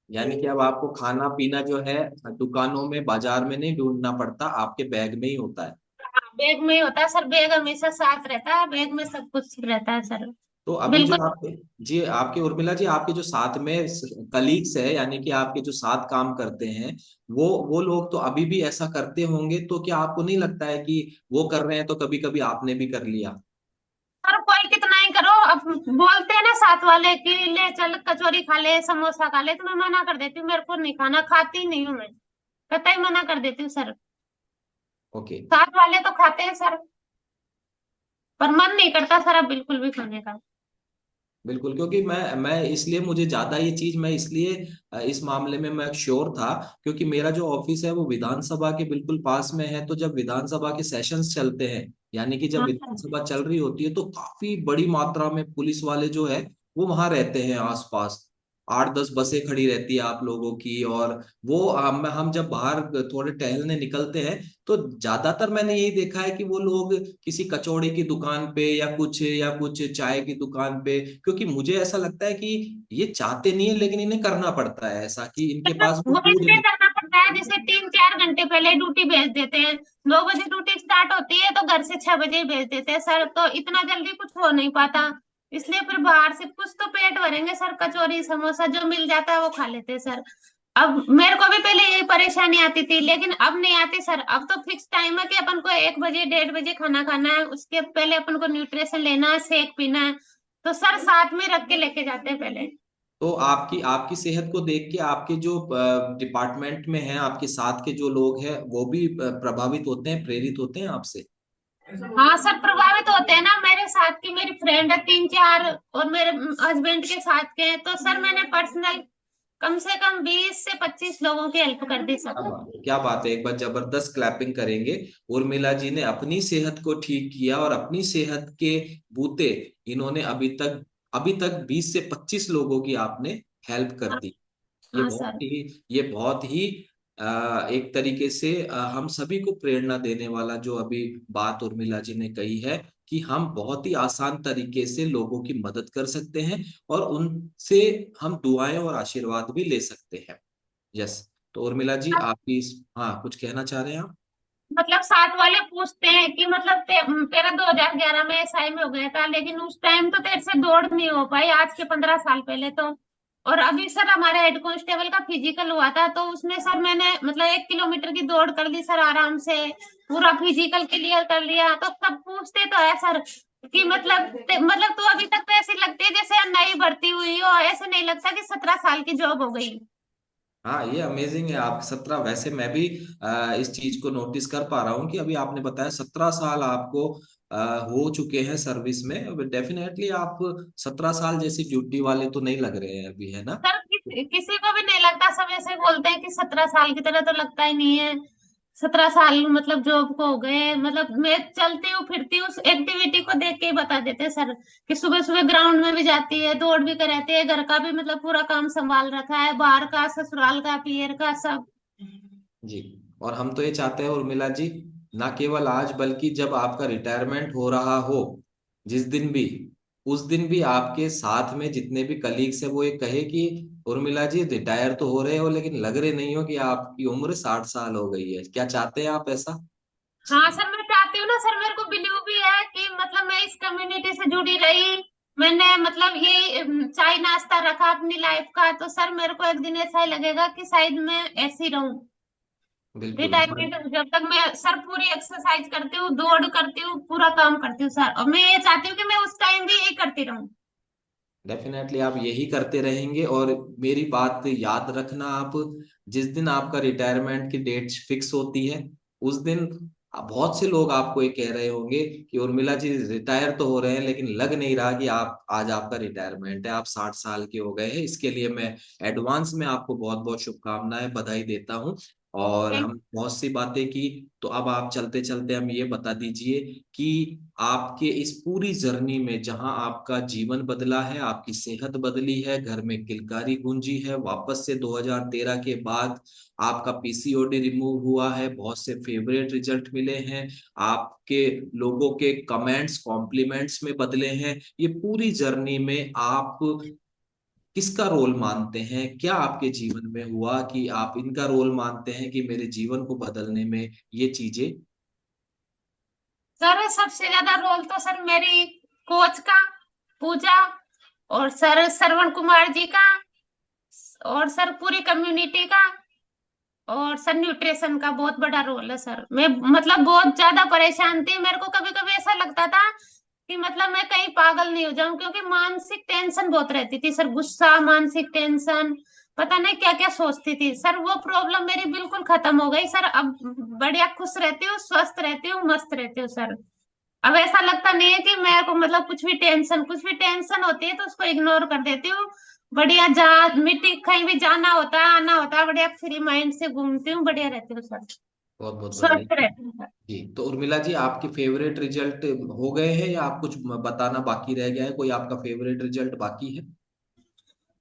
यानी कि अब आपको खाना पीना जो है दुकानों में बाजार में नहीं ढूंढना पड़ता, आपके बैग में ही होता है। हाँ, बैग में ही होता है सर, बैग हमेशा साथ रहता है, बैग में सब कुछ रहता है सर। तो अभी जो बिल्कुल। आपके, जी आपके उर्मिला जी, आपके जो साथ में कलीग्स है, यानी कि आपके जो साथ काम करते हैं, वो लोग तो अभी भी ऐसा करते होंगे, तो क्या आपको नहीं लगता है कि वो कर रहे हैं तो कभी कभी आपने भी कर लिया? सर कोई कितना ही करो, अब बोलते हैं ना साथ वाले कि ले चल कचौरी खा ले समोसा खा ले, तो मैं मना कर देती हूँ, मेरे को नहीं खाना, खाती नहीं हूँ मैं, कतई मना कर देती हूँ सर। ओके। साथ वाले तो खाते हैं सर, पर मन नहीं करता सर अब बिल्कुल भी खाने का। बिल्कुल, क्योंकि मैं इसलिए मुझे ज्यादा ये चीज मैं इसलिए इस मामले में मैं श्योर था, क्योंकि मेरा जो ऑफिस है वो विधानसभा के बिल्कुल पास में है। तो जब विधानसभा के सेशंस चलते हैं, यानी कि जब हाँ सर। विधानसभा चल रही होती है, तो काफी बड़ी मात्रा में पुलिस वाले जो है वो वहां रहते हैं आसपास। 8-10 बसें खड़ी रहती है आप लोगों की, और वो हम जब बाहर थोड़े टहलने निकलते हैं, तो ज्यादातर मैंने यही देखा है कि वो लोग किसी कचौड़ी की दुकान पे या कुछ चाय की दुकान पे, क्योंकि मुझे ऐसा लगता है कि ये चाहते नहीं है लेकिन इन्हें करना पड़ता है ऐसा कि इनके पास वो वो फूड इसलिए नहीं। करना पड़ता है, जैसे 3-4 घंटे पहले ड्यूटी भेज देते हैं। 9 बजे ड्यूटी स्टार्ट होती है तो घर से 6 बजे ही भेज देते हैं सर, तो इतना जल्दी कुछ हो नहीं पाता। इसलिए फिर बाहर से कुछ तो पेट भरेंगे सर, कचौरी समोसा जो मिल जाता है वो खा लेते हैं सर। अब मेरे को भी पहले यही परेशानी आती थी, लेकिन अब नहीं आती सर। अब तो फिक्स टाइम है कि अपन को 1 बजे 1:30 बजे खाना खाना है, उसके पहले अपन को न्यूट्रिशन लेना है, शेक पीना है। तो सर साथ में रख के लेके जाते हैं पहले। तो आपकी आपकी सेहत को देख के आपके जो डिपार्टमेंट में हैं, आपके साथ के जो लोग हैं, वो भी प्रभावित होते हैं, प्रेरित होते हैं आपसे? हाँ सर, प्रभावित होते हैं ना। मेरे साथ की मेरी फ्रेंड है 3 4, और मेरे हस्बैंड के साथ के हैं, तो सर मैंने पर्सनल कम से कम 20 से 25 लोगों की हेल्प कर दी सर। क्या बात है, एक बार जबरदस्त क्लैपिंग करेंगे। उर्मिला जी ने अपनी सेहत को ठीक किया और अपनी सेहत के बूते इन्होंने अभी तक 20 से 25 लोगों की आपने हेल्प कर हाँ, दी। हाँ सर। ये बहुत ही एक तरीके से हम सभी को प्रेरणा देने वाला जो अभी बात उर्मिला जी ने कही है, कि हम बहुत ही आसान तरीके से लोगों की मदद कर सकते हैं और उनसे हम दुआएं और आशीर्वाद भी ले सकते हैं। यस। तो उर्मिला जी, आपकी हाँ, कुछ कहना चाह रहे हैं आप? मतलब साथ वाले पूछते हैं कि मतलब तेरा 2011 में एसआई में हो गया था, लेकिन उस टाइम तो तेरे से दौड़ नहीं हो पाई, आज के 15 साल पहले तो। और अभी सर हमारे हेड कांस्टेबल का फिजिकल हुआ था, तो उसमें सर मैंने मतलब 1 किलोमीटर की दौड़ कर ली सर, आराम से पूरा फिजिकल क्लियर कर लिया। तो सब पूछते तो है सर कि मतलब तू अभी तक तो ऐसी लगती है जैसे नई भर्ती हुई हो, ऐसे नहीं लगता कि 17 साल की जॉब हो गई। हाँ, ये अमेजिंग है। आप 17, वैसे मैं भी इस चीज को नोटिस कर पा रहा हूँ कि अभी आपने बताया 17 साल आपको हो चुके हैं सर्विस में। डेफिनेटली आप 17 साल जैसी ड्यूटी वाले तो नहीं लग रहे हैं अभी, है ना? सर किसी को भी नहीं लगता, सब ऐसे बोलते हैं कि 17 साल की तरह तो लगता ही नहीं है। 17 साल मतलब जॉब को हो गए। मतलब मैं चलती हूँ फिरती हूँ, उस एक्टिविटी को देख के ही बता देते हैं सर कि सुबह सुबह ग्राउंड में भी जाती है, दौड़ भी कर रहती है, घर का भी मतलब पूरा काम संभाल रखा है, बाहर का, ससुराल का, पियर का, सब। जी। और हम तो ये चाहते हैं उर्मिला जी, ना केवल आज बल्कि जब आपका रिटायरमेंट हो रहा हो, जिस दिन भी, उस दिन भी आपके साथ में जितने भी कलीग्स हैं वो ये कहे कि उर्मिला जी रिटायर तो हो रहे हो लेकिन लग रहे नहीं हो कि आपकी उम्र 60 साल हो गई है। क्या चाहते हैं आप ऐसा? हाँ सर, मैं चाहती हूँ ना सर, मेरे को बिलीव भी है कि मतलब मैं इस कम्युनिटी से जुड़ी रही, मैंने मतलब ये चाय नाश्ता रखा अपनी लाइफ का, तो सर मेरे को एक दिन ऐसा ही लगेगा कि शायद मैं ऐसी रहूं बिल्कुल। रिटायरमेंट, जब तक मैं सर पूरी एक्सरसाइज करती हूँ, दौड़ करती हूँ, पूरा काम करती हूँ सर, और मैं ये चाहती हूँ कि मैं उस टाइम भी यही करती रहूं। डेफिनेटली आप यही करते रहेंगे। और मेरी बात याद रखना आप, जिस दिन आपका रिटायरमेंट की डेट फिक्स होती है, उस दिन बहुत से लोग आपको ये कह रहे होंगे कि उर्मिला जी रिटायर तो हो रहे हैं लेकिन लग नहीं रहा कि आप आज आपका रिटायरमेंट है, आप 60 साल के हो गए हैं। इसके लिए मैं एडवांस में आपको बहुत बहुत शुभकामनाएं, बधाई देता हूँ। और थैंक हम बहुत सी बातें की, तो अब आप चलते चलते हम ये बता दीजिए कि आपके इस पूरी जर्नी में जहां आपका जीवन बदला है, आपकी सेहत बदली है, घर में किलकारी गूंजी है, वापस से 2013 के बाद आपका पीसीओडी रिमूव हुआ है, बहुत से फेवरेट रिजल्ट मिले हैं, आपके लोगों के कमेंट्स कॉम्प्लीमेंट्स में बदले हैं, ये पूरी जर्नी में आप किसका रोल मानते हैं? क्या आपके जीवन में हुआ कि आप इनका रोल मानते हैं कि मेरे जीवन को बदलने में ये चीजें? सर, सबसे ज्यादा रोल तो सर मेरी कोच का, पूजा, और सर श्रवण कुमार जी का, और सर पूरी कम्युनिटी का, और सर न्यूट्रिशन का बहुत बड़ा रोल है सर। मैं मतलब बहुत ज्यादा परेशान थी, मेरे को कभी कभी ऐसा लगता था कि मतलब मैं कहीं पागल नहीं हो जाऊं, क्योंकि मानसिक टेंशन बहुत रहती थी सर, गुस्सा, मानसिक टेंशन, पता नहीं क्या क्या सोचती थी सर। वो प्रॉब्लम मेरी बिल्कुल खत्म हो गई सर, अब बढ़िया खुश रहती हूँ, स्वस्थ रहती हूँ, मस्त रहती हूँ सर। अब ऐसा लगता नहीं है कि मेरे को मतलब कुछ भी टेंशन होती है तो उसको इग्नोर कर देती हूँ। बढ़िया, जहाँ मिट्टी कहीं भी जाना होता है, आना होता है, बढ़िया फ्री माइंड से घूमती हूँ, बढ़िया रहती हूँ सर, बहुत बहुत बधाई। स्वस्थ रहती हूँ सर। जी। तो उर्मिला जी, आपके फेवरेट रिजल्ट हो गए हैं या आप कुछ बताना बाकी रह गया है? कोई आपका फेवरेट रिजल्ट बाकी है?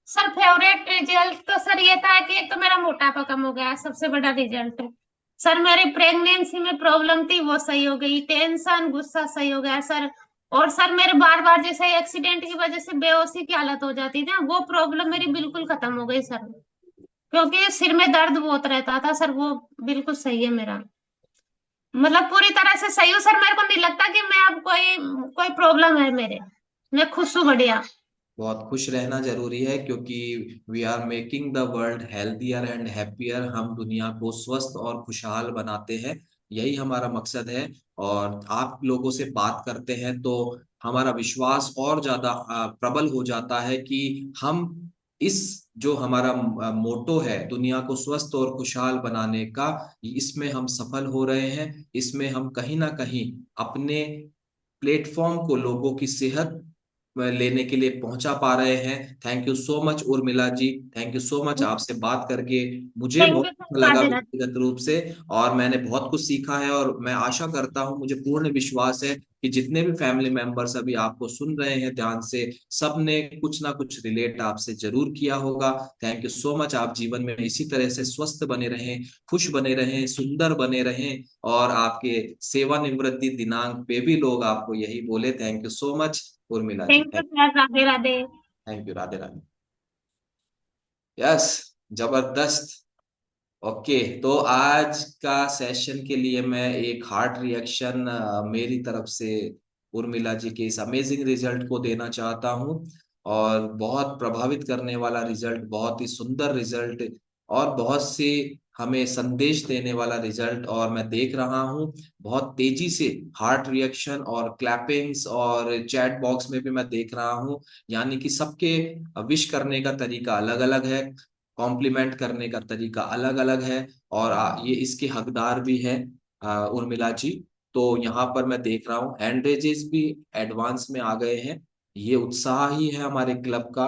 सर फेवरेट रिजल्ट तो सर ये था कि एक तो मेरा मोटापा कम हो गया, सबसे बड़ा रिजल्ट। सर मेरी प्रेगनेंसी में प्रॉब्लम थी, वो सही हो गई, टेंशन गुस्सा सही हो गया सर। और सर मेरे बार बार जैसे एक्सीडेंट की वजह से बेहोशी की हालत हो जाती थी ना, वो प्रॉब्लम मेरी बिल्कुल खत्म हो गई सर, क्योंकि सिर में दर्द बहुत रहता था सर, वो बिल्कुल सही है मेरा। मतलब पूरी तरह से सही हूँ सर, मेरे को नहीं लगता कि मैं अब कोई कोई प्रॉब्लम है मेरे, मैं खुश हूँ, बढ़िया। बहुत खुश रहना जरूरी है, क्योंकि we are making the world healthier and happier. हम दुनिया को स्वस्थ और खुशहाल बनाते हैं, यही हमारा मकसद है। और आप लोगों से बात करते हैं तो हमारा विश्वास और ज्यादा प्रबल हो जाता है कि हम इस जो हमारा मोटो है दुनिया को स्वस्थ और खुशहाल बनाने का, इसमें हम सफल हो रहे हैं। इसमें हम कहीं ना कहीं अपने प्लेटफॉर्म को लोगों की सेहत लेने के लिए पहुंचा पा रहे हैं। Thank you so much Urmila ji, thank you so much. आपसे बात करके मुझे थैंक बहुत यू अच्छा सर, लगा राधे राधे। व्यक्तिगत रूप से, और मैंने बहुत कुछ सीखा है। और मैं आशा करता हूं, मुझे पूर्ण विश्वास है कि जितने भी फैमिली मेंबर्स अभी आपको सुन रहे हैं ध्यान से, सब ने कुछ ना कुछ रिलेट आपसे जरूर किया होगा। Thank you so much. आप जीवन में इसी तरह से स्वस्थ बने रहें, खुश बने रहें, सुंदर बने रहें, और आपके सेवानिवृत्ति दिनांक पे भी लोग आपको यही बोले। Thank you so much Urmila ji. Thank you sir, Radhe Radhe. Thank you, Radhe Radhe. Yes, जबरदस्त। ओके, तो आज का सेशन के लिए मैं एक हार्ट रिएक्शन मेरी तरफ से उर्मिला जी के इस अमेजिंग रिजल्ट को देना चाहता हूं। और बहुत प्रभावित करने वाला रिजल्ट, बहुत ही सुंदर रिजल्ट, और बहुत से हमें संदेश देने वाला रिजल्ट। और मैं देख रहा हूं बहुत तेजी से हार्ट रिएक्शन और क्लैपिंग्स, और चैट बॉक्स में भी मैं देख रहा हूं, यानी कि सबके विश करने का तरीका अलग अलग है, कॉम्प्लीमेंट करने का तरीका अलग अलग है। और ये इसके हकदार भी है उर्मिला जी। तो यहाँ पर मैं देख रहा हूँ हैंड रेजेस भी एडवांस में आ गए हैं। ये उत्साह ही है हमारे क्लब का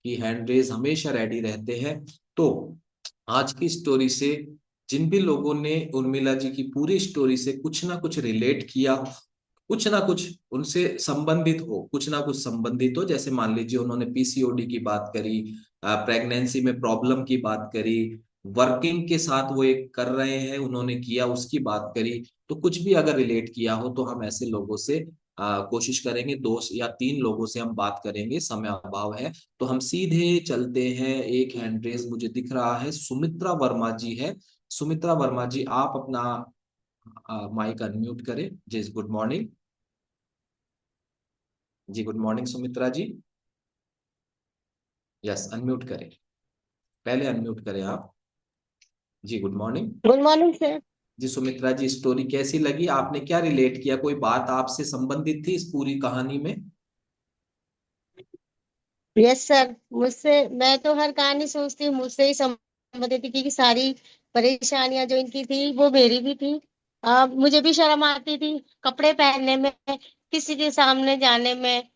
कि हैंड रेज हमेशा रेडी रहते हैं। तो आज की स्टोरी से जिन भी लोगों ने उर्मिला जी की पूरी स्टोरी से कुछ ना कुछ रिलेट किया, कुछ ना कुछ उनसे संबंधित हो, कुछ ना कुछ संबंधित हो, जैसे मान लीजिए उन्होंने पीसीओडी की बात करी, प्रेगनेंसी में प्रॉब्लम की बात करी, वर्किंग के साथ वो एक कर रहे हैं उन्होंने किया उसकी बात करी, तो कुछ भी अगर रिलेट किया हो तो हम ऐसे लोगों से कोशिश करेंगे, 2 या 3 लोगों से हम बात करेंगे, समय अभाव है। तो हम सीधे चलते हैं। एक हैंड रेस मुझे दिख रहा है, सुमित्रा वर्मा जी है। सुमित्रा वर्मा जी, आप अपना माइक अनम्यूट करें जी। गुड मॉर्निंग जी, good morning Sumitra ji. Yes, unmute करें, पहले अनम्यूट करें आप। जी, good morning. Good morning sir. जी सुमित्रा जी, स्टोरी कैसी लगी? आपने क्या रिलेट किया? कोई बात आपसे संबंधित थी इस पूरी कहानी में? यस सर, मुझसे मैं तो हर कहानी सोचती हूँ मुझसे ही संबंधित थी, क्योंकि सारी परेशानियां जो इनकी थी वो मेरी भी थी। मुझे भी शर्म आती थी कपड़े पहनने में, किसी के सामने जाने में।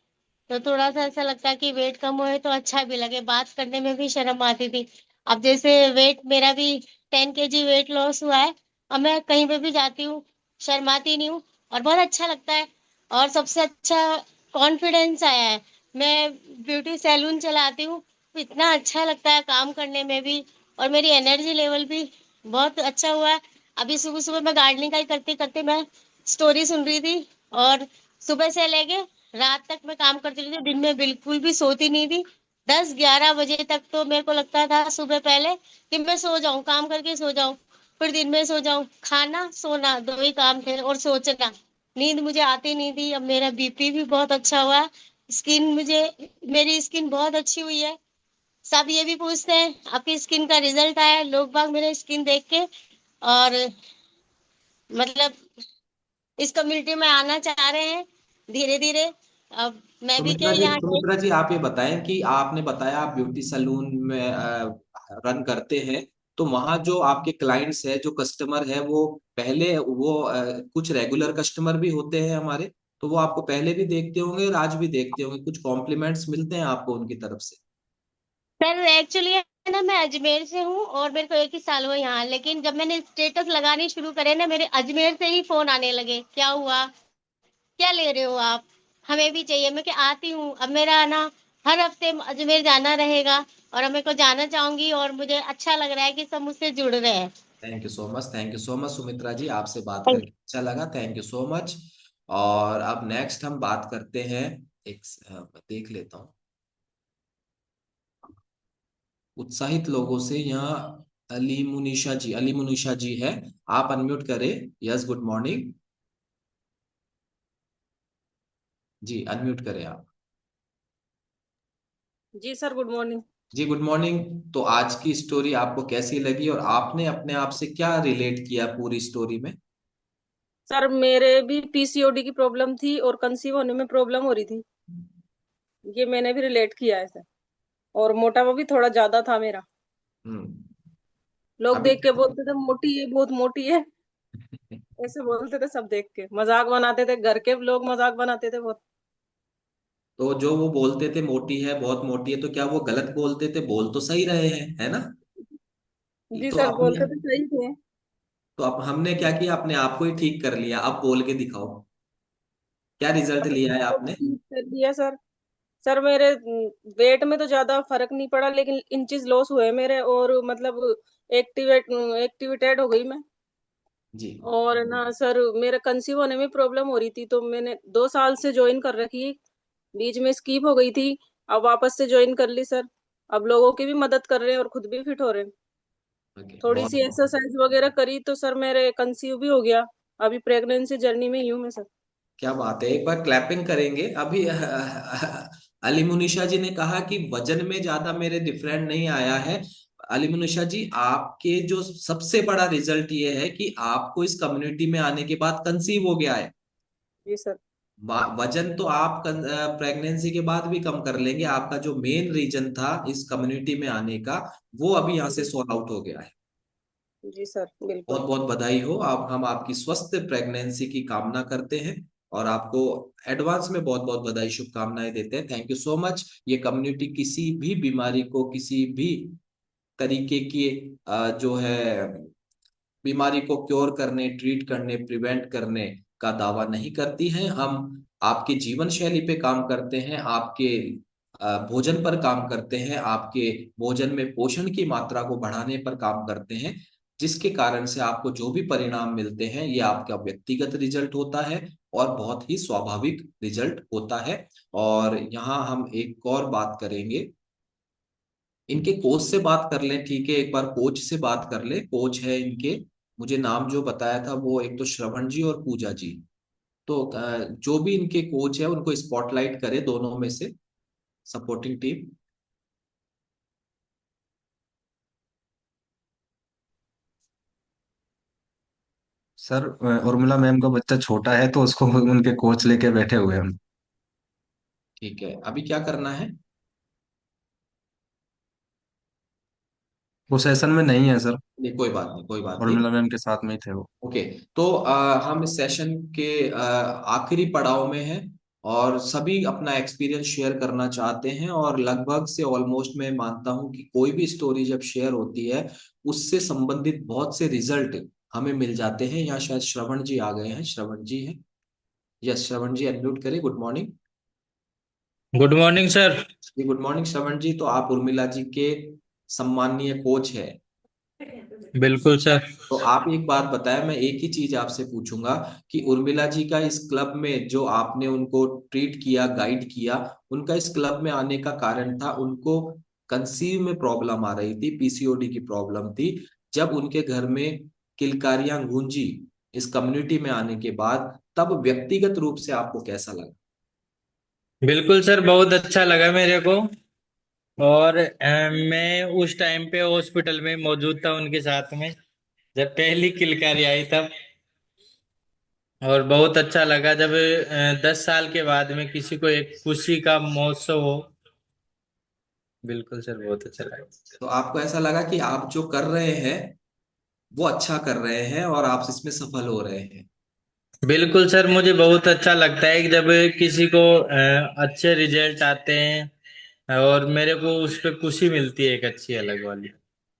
तो थोड़ा सा ऐसा लगता है कि वेट कम होए तो अच्छा भी लगे, बात करने में भी शर्म आती थी। अब जैसे वेट मेरा भी 10 kg वेट लॉस हुआ है। अब मैं कहीं पे भी जाती हूँ शर्माती नहीं हूँ, और बहुत अच्छा लगता है। और सबसे अच्छा कॉन्फिडेंस आया है। मैं ब्यूटी सैलून चलाती हूँ, तो इतना अच्छा लगता है काम करने में भी, और मेरी एनर्जी लेवल भी बहुत अच्छा हुआ है। अभी सुबह सुबह मैं गार्डनिंग का ही करते करते मैं स्टोरी सुन रही थी, और सुबह से लेके रात तक मैं काम करती रही थी, दिन में बिल्कुल भी सोती नहीं थी। 10-11 बजे तक तो मेरे को लगता था सुबह पहले कि मैं सो जाऊं, काम करके सो जाऊं, फिर दिन में सो जाऊं। खाना सोना दो ही काम थे, और सोचना, नींद मुझे आती नहीं थी। अब मेरा बीपी भी बहुत अच्छा हुआ है। स्किन मुझे मेरी स्किन बहुत अच्छी हुई है। सब ये भी पूछते हैं आपकी स्किन का रिजल्ट आया है, लोग बाग मेरे स्किन देख के, और मतलब इस कम्युनिटी में आना चाह रहे हैं धीरे धीरे। अब मैं भी क्या सुमित्रा जी, यहाँ के। सुमित्रा जी आप ये बताएं कि आपने बताया आप ब्यूटी सैलून में रन करते हैं, तो वहाँ जो आपके क्लाइंट्स है, जो कस्टमर है, वो पहले वो कुछ रेगुलर कस्टमर भी होते हैं हमारे, तो वो आपको पहले भी देखते होंगे और आज भी देखते होंगे, कुछ कॉम्प्लीमेंट्स मिलते हैं आपको उनकी तरफ से? सर एक्चुअली है ना, मैं अजमेर से हूँ और मेरे को 1 ही साल हुआ यहाँ, लेकिन जब मैंने स्टेटस लगाने शुरू करे ना, मेरे अजमेर से ही फोन आने लगे, क्या हुआ, क्या ले रहे हो आप, हमें भी चाहिए। मैं क्या आती हूँ, अब मेरा ना हर हफ्ते अजमेर जाना रहेगा, और अब मेरे को जाना चाहूंगी, और मुझे अच्छा लग रहा है कि सब मुझसे जुड़ रहे हैं। Thank you so much, thank you so much Sumitra ji, आपसे बात करके अच्छा लगा, थैंक यू सो मच। और अब नेक्स्ट हम बात करते हैं, एक देख लेता हूँ उत्साहित लोगों से यहाँ। अली मुनीषा जी, अली मुनीषा जी है, आप अनम्यूट करें। यस, गुड मॉर्निंग जी, अनम्यूट करें आप। जी सर, गुड मॉर्निंग। जी, गुड मॉर्निंग। तो आज की स्टोरी आपको कैसी लगी, और आपने अपने आप से क्या रिलेट किया पूरी स्टोरी में? सर मेरे भी पीसीओडी की प्रॉब्लम थी और कंसीव होने में प्रॉब्लम हो रही थी, ये मैंने भी रिलेट किया है सर। और मोटापा भी थोड़ा ज्यादा था मेरा। हम्म। लोग अभी देख के बोलते थे मोटी है, बहुत मोटी है। ऐसे बोलते थे सब, देख के मजाक बनाते थे, घर के लोग मजाक बनाते थे बहुत। तो जो वो बोलते थे मोटी है, बहुत मोटी है, तो क्या वो गलत बोलते थे? बोल तो सही रहे हैं, है ना? जी तो सर, अपने बोलते तो सही थे। तो अब हमने क्या किया, अपने आप को ही ठीक कर लिया। अब बोल के दिखाओ, क्या रिजल्ट अपने लिया है को आपने? ठीक कर दिया सर। सर मेरे वेट में तो ज्यादा फर्क नहीं पड़ा, लेकिन इंचेस लॉस हुए मेरे, और मतलब एक्टिवेटेड हो गई मैं। जी। और ना सर, मेरे कंसीव होने में प्रॉब्लम हो रही थी, तो मैंने 2 साल से ज्वाइन कर रखी। बीच में स्कीप हो गई थी, अब वापस से ज्वाइन कर ली सर। अब लोगों की भी मदद कर रहे हैं और खुद भी फिट हो रहे हैं। ओके, थोड़ी बहुत सी एक्सरसाइज वगैरह करी तो सर मेरे कंसीव भी हो गया। अभी प्रेगनेंसी जर्नी में ही हूँ मैं सर। क्या बात है, एक बार क्लैपिंग करेंगे। अभी अली मुनीषा जी ने कहा कि वजन में ज्यादा मेरे डिफरेंट नहीं आया है। अली मुनीषा जी, आपके जो सबसे बड़ा रिजल्ट ये है कि आपको इस कम्युनिटी में आने के बाद कंसीव हो गया है। जी सर। वजन तो आप प्रेगनेंसी के बाद भी कम कर लेंगे। आपका जो मेन रीजन था इस कम्युनिटी में आने का, वो अभी यहाँ से सॉर्ट आउट हो गया है। जी सर, बहुत बिल्कुल। बहुत बधाई हो। आप हम आपकी स्वस्थ प्रेगनेंसी की कामना करते हैं और आपको एडवांस में बहुत बहुत बधाई, शुभकामनाएं देते हैं। Thank you so much. ये कम्युनिटी किसी भी बीमारी को, किसी भी तरीके की जो है बीमारी को क्योर करने, ट्रीट करने, प्रिवेंट करने का दावा नहीं करती है। हम आपके जीवन शैली पे काम करते हैं, आपके भोजन पर काम करते हैं, आपके भोजन में पोषण की मात्रा को बढ़ाने पर काम करते हैं, जिसके कारण से आपको जो भी परिणाम मिलते हैं ये आपका व्यक्तिगत रिजल्ट होता है और बहुत ही स्वाभाविक रिजल्ट होता है। और यहाँ हम एक और बात करेंगे, इनके कोच से बात कर लें, ठीक है? एक बार कोच से बात कर ले। कोच है इनके, मुझे नाम जो बताया था वो एक तो श्रवण जी और पूजा जी। तो जो भी इनके कोच है उनको स्पॉटलाइट करे, दोनों में से supporting team. Sir Urmila ma'am का बच्चा छोटा है तो उसको उनके कोच लेके बैठे हुए हैं हम। ठीक है, अभी क्या करना है? वो सेशन में नहीं है सर। नहीं, कोई बात नहीं, कोई बात नहीं। उर्मिला मैम के साथ में ही थे वो। ओके। तो हम इस सेशन के आखिरी पड़ाव में हैं और सभी अपना एक्सपीरियंस शेयर करना चाहते हैं। और लगभग से ऑलमोस्ट मैं मानता हूं कि कोई भी स्टोरी जब शेयर होती है उससे संबंधित बहुत से रिजल्ट हमें मिल जाते हैं। यहाँ शायद श्रवण जी आ गए हैं, श्रवण जी हैं। यस, श्रवण जी अनम्यूट करें। Good morning. Good morning sir. जी गुड मॉर्निंग श्रवण जी। तो आप उर्मिला जी के सम्माननीय कोच है। बिल्कुल सर। तो आप एक बात बताएं, मैं एक ही चीज आपसे पूछूंगा कि उर्मिला जी का इस क्लब में जो आपने उनको ट्रीट किया, गाइड किया, उनका इस क्लब में आने का कारण था उनको कंसीव में प्रॉब्लम आ रही थी, पीसीओडी की प्रॉब्लम थी। जब उनके घर में किलकारियां गूंजी इस कम्युनिटी में आने के बाद, तब व्यक्तिगत रूप से आपको कैसा लगा? बिल्कुल सर, बहुत अच्छा लगा मेरे को। और मैं उस टाइम पे हॉस्पिटल में मौजूद था उनके साथ में, जब पहली किलकारी आई तब। और बहुत अच्छा लगा जब 10 साल के बाद में किसी को एक खुशी का महोत्सव हो। बिल्कुल सर, बहुत अच्छा लगा। तो आपको ऐसा लगा कि आप जो कर रहे हैं वो अच्छा कर रहे हैं और आप इसमें सफल हो रहे हैं? बिल्कुल सर, मुझे बहुत अच्छा लगता है कि जब किसी को अच्छे रिजल्ट आते हैं और मेरे को उस पर खुशी मिलती है, एक अच्छी अलग वाली।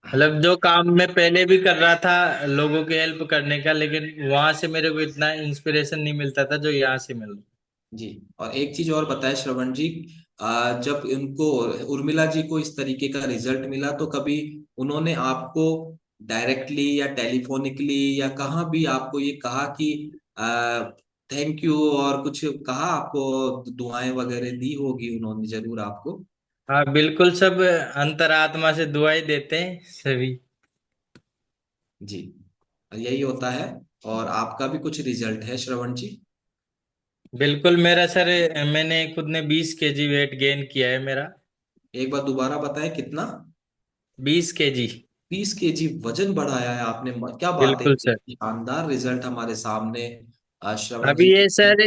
मतलब जो काम मैं पहले भी कर रहा था लोगों की हेल्प करने का, लेकिन वहां से मेरे को इतना इंस्पिरेशन नहीं मिलता था जो यहाँ से मिल रहा। जी। और एक चीज और बताएं श्रवण जी, जब उनको, उर्मिला जी को इस तरीके का रिजल्ट मिला तो कभी उन्होंने आपको डायरेक्टली या टेलीफोनिकली या कहाँ भी आपको ये कहा कि थैंक यू, और कुछ कहा आपको, दुआएं वगैरह दी होगी उन्होंने जरूर आपको? हाँ बिल्कुल, सब अंतरात्मा से दुआएं देते हैं सभी। जी। और यही होता है। और आपका भी कुछ रिजल्ट है श्रवण जी। बिल्कुल मेरा सर, मैंने खुद ने 20 केजी वेट गेन किया है मेरा। एक बार दोबारा बताएं, कितना? 20 केजी। 20 केजी वजन बढ़ाया है आपने? क्या बात है, बिल्कुल सर। शानदार रिजल्ट हमारे सामने श्रवण अभी जी ये के। सर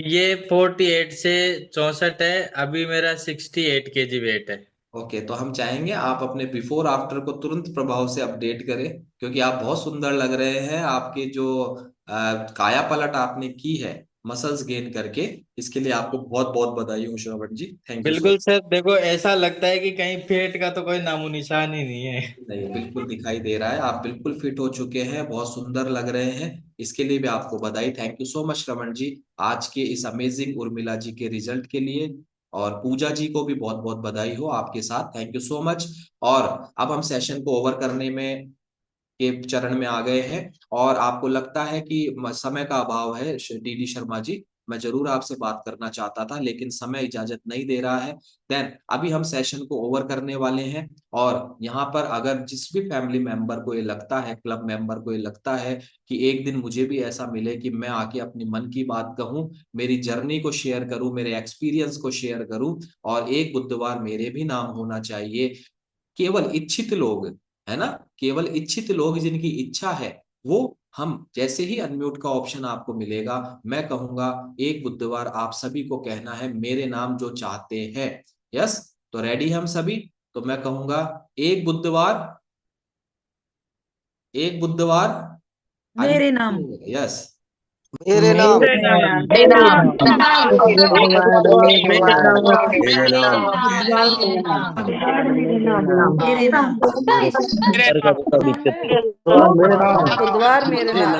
ये 48 से 64 है, अभी मेरा 68 केजी वेट है। ओके, तो हम चाहेंगे आप अपने बिफोर आफ्टर को तुरंत प्रभाव से अपडेट करें, क्योंकि आप बहुत सुंदर लग रहे हैं। आपके जो काया पलट आपने की है मसल्स गेन करके, इसके लिए आपको बहुत बहुत बधाई हो श्रवण जी। थैंक यू सो। बिल्कुल सर, देखो ऐसा लगता है कि कहीं पेट का तो कोई नामो निशान ही नहीं है। नहीं, बिल्कुल दिखाई दे रहा है, आप बिल्कुल फिट हो चुके हैं, बहुत सुंदर लग रहे हैं। इसके लिए भी आपको बधाई। थैंक यू सो मच श्रवण जी, आज के इस अमेजिंग उर्मिला जी के रिजल्ट के लिए। और पूजा जी को भी बहुत बहुत बधाई हो आपके साथ। Thank you so much. और अब हम सेशन को ओवर करने में के चरण में आ गए हैं, और आपको लगता है कि समय का अभाव है डीडी शर्मा जी, मैं जरूर आपसे बात करना चाहता था लेकिन समय इजाजत नहीं दे रहा है। देन अभी हम सेशन को ओवर करने वाले हैं। और यहाँ पर अगर जिस भी फैमिली मेंबर को ये लगता है, क्लब मेंबर को ये लगता है कि एक दिन मुझे भी ऐसा मिले कि मैं आके अपनी मन की बात कहूँ, मेरी जर्नी को शेयर करूँ, मेरे एक्सपीरियंस को शेयर करूँ, और एक बुधवार मेरे भी नाम होना चाहिए। केवल इच्छित लोग, है ना, केवल इच्छित लोग जिनकी इच्छा है, वो हम जैसे ही अनम्यूट का ऑप्शन आपको मिलेगा, मैं कहूंगा एक बुधवार आप सभी को कहना है मेरे नाम जो चाहते हैं। यस, तो रेडी हम सभी? तो मैं कहूंगा एक बुधवार, एक बुधवार मेरे नाम। यस, मेरे नाम। मेरे नाम। मेरे नाम। मेरे नाम। मेरे नाम। बुधवार मेरे नाम। मेरे नाम। मेरे नाम। बुधवार मेरे नाम।